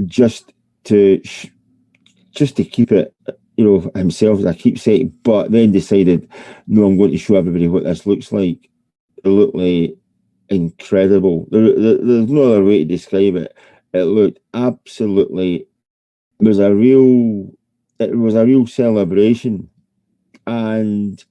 just to keep it, himself, as I keep saying, but then decided, no, I'm going to show everybody what this looks like. It looked like incredible. There's no other way to describe it. It looked absolutely. It was a real celebration, and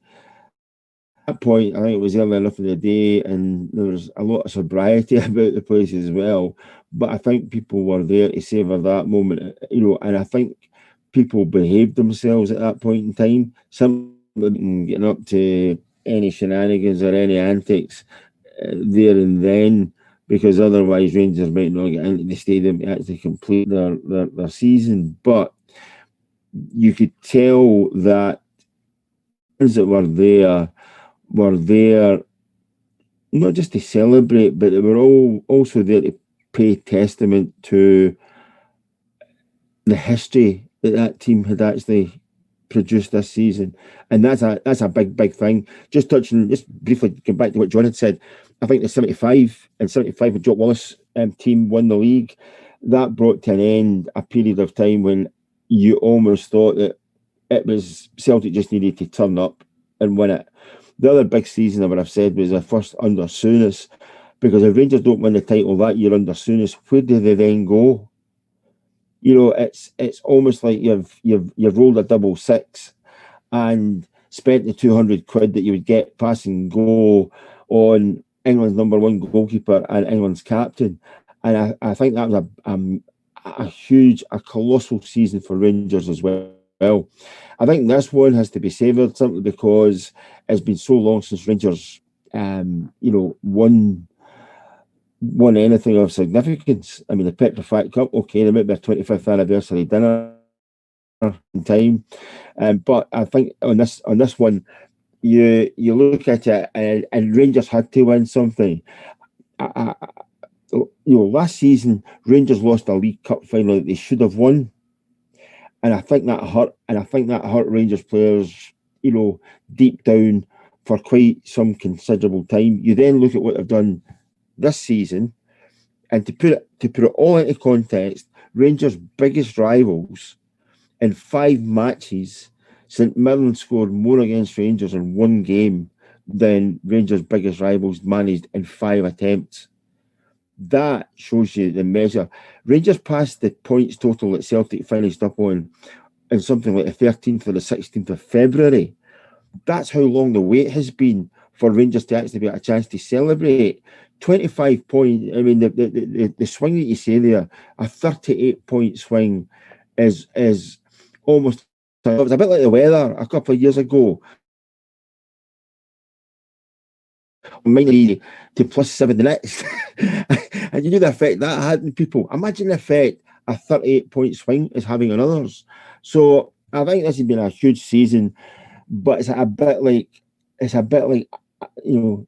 at that point, I think it was early enough in the day, and there was a lot of sobriety about the place as well. But I think people were there to savour that moment, and I think people behaved themselves at that point in time, simply getting up to any shenanigans or any antics there and then, because otherwise Rangers might not get into the stadium to actually complete their season. But you could tell that those that were there not just to celebrate, but they were all also there to pay testament to the history that team had actually produced this season. And that's a big thing. Just briefly going back to what John had said, I think the 75 with Jock Wallace team won the league. That brought to an end a period of time when you almost thought that it was Celtic just needed to turn up and win it. The other big season, I would have said, was the first under Souness, because if Rangers don't win the title that year under Souness, where do they then go? It's almost like you've rolled a double six and spent the 200 quid that you would get passing go on England's number one goalkeeper and England's captain. And I think that was a colossal season for Rangers as well. I think this one has to be savoured simply because it's been so long since Rangers, won anything of significance. I mean, the Petrofac Cup, okay, there might be a 25th anniversary dinner in time, but I think on this one, you look at it and Rangers had to win something. Last season Rangers lost a League Cup final that they should have won, and I think that hurt. And I think that hurt Rangers players, deep down for quite some considerable time. You then look at what they've done this season, and to put it all into context, Rangers' biggest rivals in 5 matches, St Mirren scored more against Rangers in 1 game than Rangers' biggest rivals managed in 5 attempts. That shows you the measure. Rangers passed the points total that Celtic finished up on in something like the 13th or the 16th of February. that's how long the wait has been for Rangers to actually get a chance to celebrate. 25 points, I mean, the swing that you say there, a 38-point swing is almost, it was a bit like the weather a couple of years ago. Might be to +7 the next. And you knew the effect that had on people. Imagine the effect a 38-point swing is having on others. So I think this has been a huge season, but it's a bit like, you know,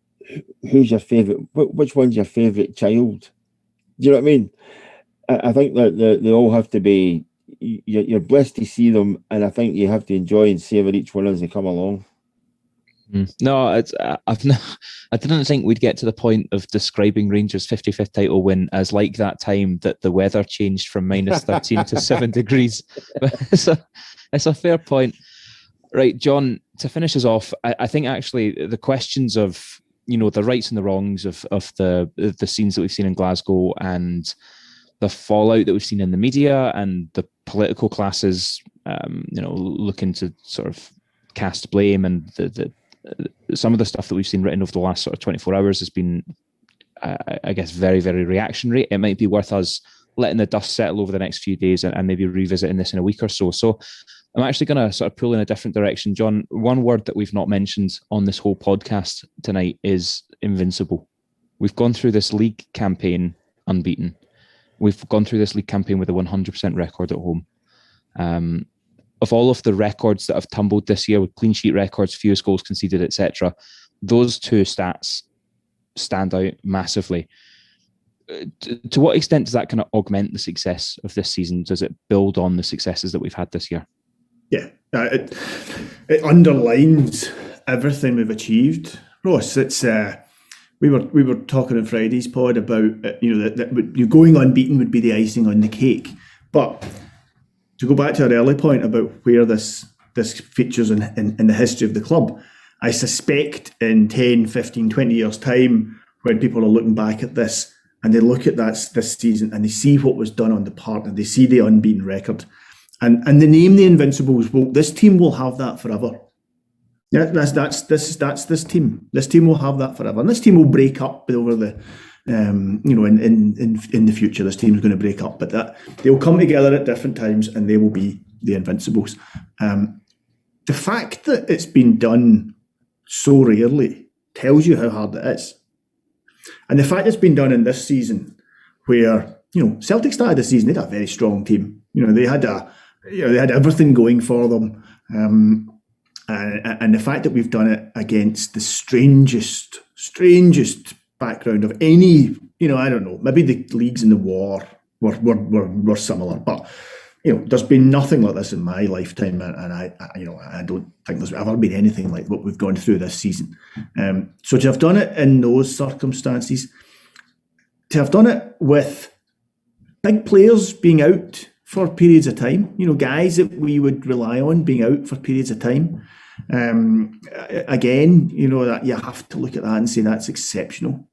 who's your favourite? Which one's your favourite child? Do you know what I mean? I think that they all have to be. You're blessed to see them, and I think you have to enjoy and savour each one as they come along. No, I didn't think we'd get to the point of describing Rangers' 55th title win as like that time that the weather changed from -13 to 7 degrees. But it's a fair point. Right, John, to finish us off, I think actually the questions of, you know, the rights and the wrongs of the scenes that we've seen in Glasgow and the fallout that we've seen in the media and the political classes, you know, looking to sort of cast blame, and the some of the stuff that we've seen written over the last sort of 24 hours has been, I guess, very, very reactionary. It might be worth us letting the dust settle over the next few days and maybe revisiting this in a week or so. So I'm actually going to sort of pull in a different direction. John, one word that we've not mentioned on this whole podcast tonight is invincible. We've gone through this league campaign unbeaten. We've gone through this league campaign with a 100% record at home. Of all of the records that have tumbled this year, with clean sheet records, fewest goals conceded, etc., those two stats stand out massively. To what extent does that kind of augment the success of this season? Does it build on the successes that we've had this year? Yeah, it underlines everything we've achieved, Ross. It's we were talking on Friday's pod about that you going unbeaten would be the icing on the cake, but to go back to our early point about where this features in the history of the club, I suspect in 10, 15, 20 years' time, when people are looking back at this and they look at this season and they see what was done on the park and they see the unbeaten record and the name the Invincibles, this team will have that forever. Yeah, that's this team. This team will have that forever, and this team will break up over the. In the future, this team is going to break up, but that they'll come together at different times, and they will be the Invincibles. The fact that it's been done so rarely tells you how hard it is, and the fact it's been done in this season, where Celtic started the season, they had a very strong team. They had everything going for them, and the fact that we've done it against the strangest background of any, I don't know, maybe the leagues in the war were similar, but there's been nothing like this in my lifetime, and I don't think there's ever been anything like what we've gone through this season. So to have done it in those circumstances, to have done it with big players being out for periods of time, guys that we would rely on being out for periods of time. Again, that you have to look at that and say that's exceptional.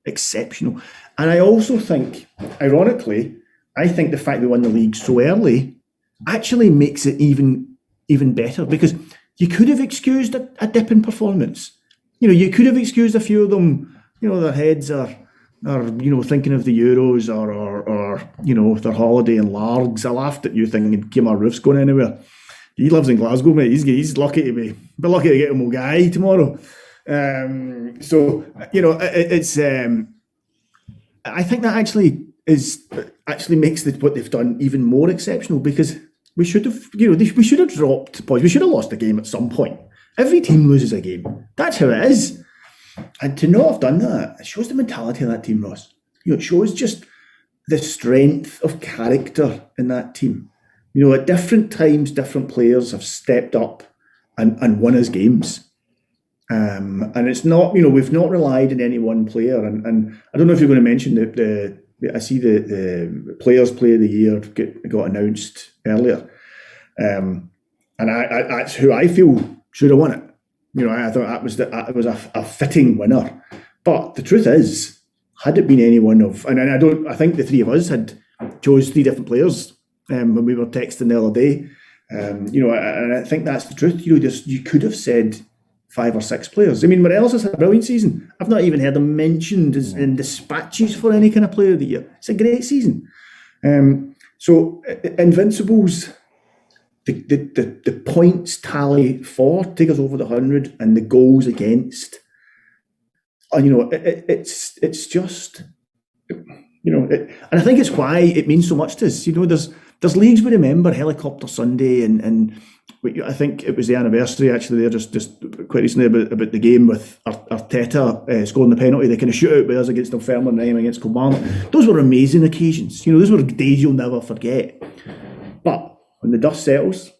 And I also think, ironically, the fact we won the league so early actually makes it even better, because you could have excused a dip in performance. You could have excused a few of them. Their heads are thinking of the Euros or their holiday in Largs. I laughed at you thinking, "Kim, Roof's going anywhere?" He lives in Glasgow, mate. He's lucky to be lucky to get a Mulgai tomorrow. It's. I think that actually makes what they've done even more exceptional, because we should have dropped points. We should have lost a game at some point. Every team loses a game. That's how it is. And to not have done that, it shows the mentality of that team, Ross. It shows just the strength of character in that team. At different times, different players have stepped up and won us games. And it's not, we've not relied on any one player. And I don't know if you're going to mention I see the Players' Player of the Year got announced earlier. And that's who I feel should have won it. I thought it was a fitting winner. But the truth is, had it been any one of, and I think the three of us had chose three different players when we were texting the other day, and I think that's the truth. You could have said 5 or 6 players. I mean, Morelos has had a brilliant season. I've not even heard him mentioned in dispatches for any kind of player of the year. It's a great season. So Invincibles, the points tally for take us over the 100 and the goals against. And it's just, and I think it's why it means so much to us. There's leagues we remember, Helicopter Sunday, and I think it was the anniversary actually there just quite recently about the game with Arteta scoring the penalty, the kind of shootout with us against Dunfermline and against Kilmarnock. Those were amazing occasions. Those were days you'll never forget. But when the dust settles,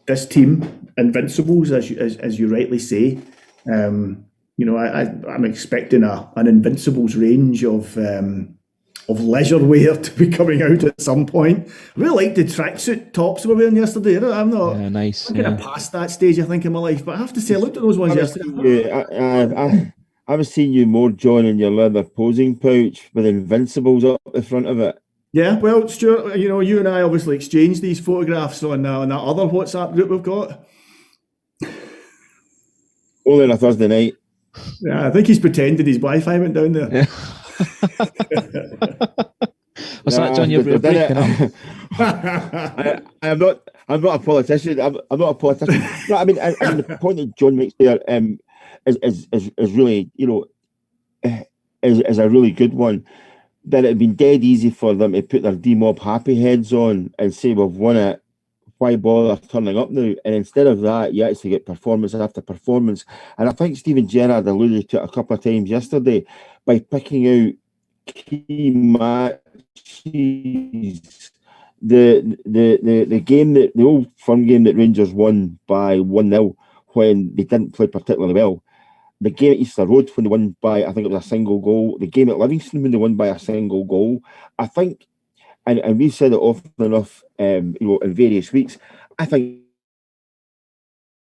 this team, Invincibles, as you rightly say, I'm expecting an Invincibles range of leisure wear to be coming out at some point. I really liked the tracksuit tops we were wearing yesterday. I'm not. Yeah, nice. I'm kind of past that stage, I think, in my life. But I have to say, I looked at those ones yesterday. I was seeing you more, John, in your leather posing pouch with Invincibles up the front of it. Yeah, well, Stuart, you and I obviously exchanged these photographs on that other WhatsApp group we've got. Only on a Thursday night. Yeah, I think he's pretended his Wi-Fi went down there. Yeah. Was that John? You're breaking up. I'm not a politician. I'm not a politician. No, I mean the point that John makes there is really is a really good one. That it'd been dead easy for them to put their D-Mob happy heads on and say we've won it. Why bother turning up now? And instead of that, you actually get performance after performance. And I think Stephen Gerrard alluded to it a couple of times yesterday by picking out key matches. The game the old firm game that Rangers won by 1-0 when they didn't play particularly well. The game at Easter Road when they won by, I think it was a single goal. The game at Livingston when they won by a single goal. I think, and we've said it often enough, in various weeks. I think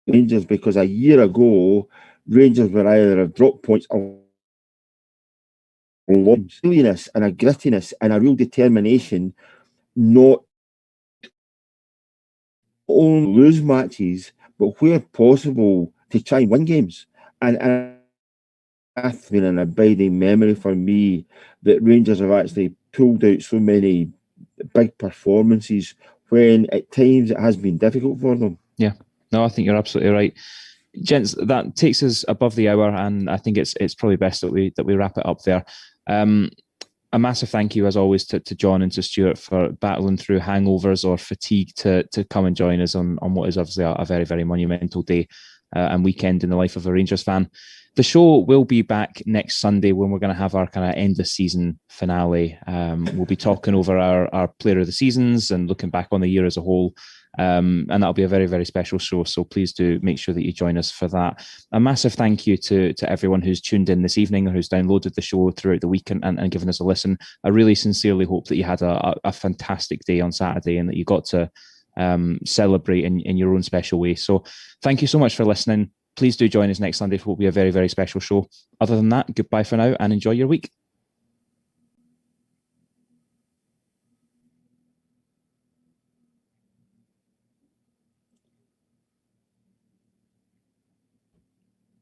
Rangers, because a year ago, Rangers were either have dropped points or silliness and a grittiness and a real determination, not only lose matches, but where possible to try and win games. And that's been an abiding memory for me that Rangers have actually pulled out so many big performances when at times it has been difficult for them. Yeah, no, I think you're absolutely right. Gents, that takes us above the hour, and I think it's probably best that we wrap it up there. A massive thank you, as always, to John and to Stuart for battling through hangovers or fatigue to come and join us on what is obviously a very, very monumental day and weekend in the life of a Rangers fan. The show will be back next Sunday when we're going to have our kind of end of season finale. We'll be talking over our player of the seasons and looking back on the year as a whole. And that'll be a very, very special show. So please do make sure that you join us for that. A massive thank you to everyone who's tuned in this evening or who's downloaded the show throughout the week and given us a listen. I really sincerely hope that you had a fantastic day on Saturday and that you got to celebrate in your own special way. So thank you so much for listening. Please do join us next Sunday for what will be a very, very special show. Other than that, goodbye for now and enjoy your week.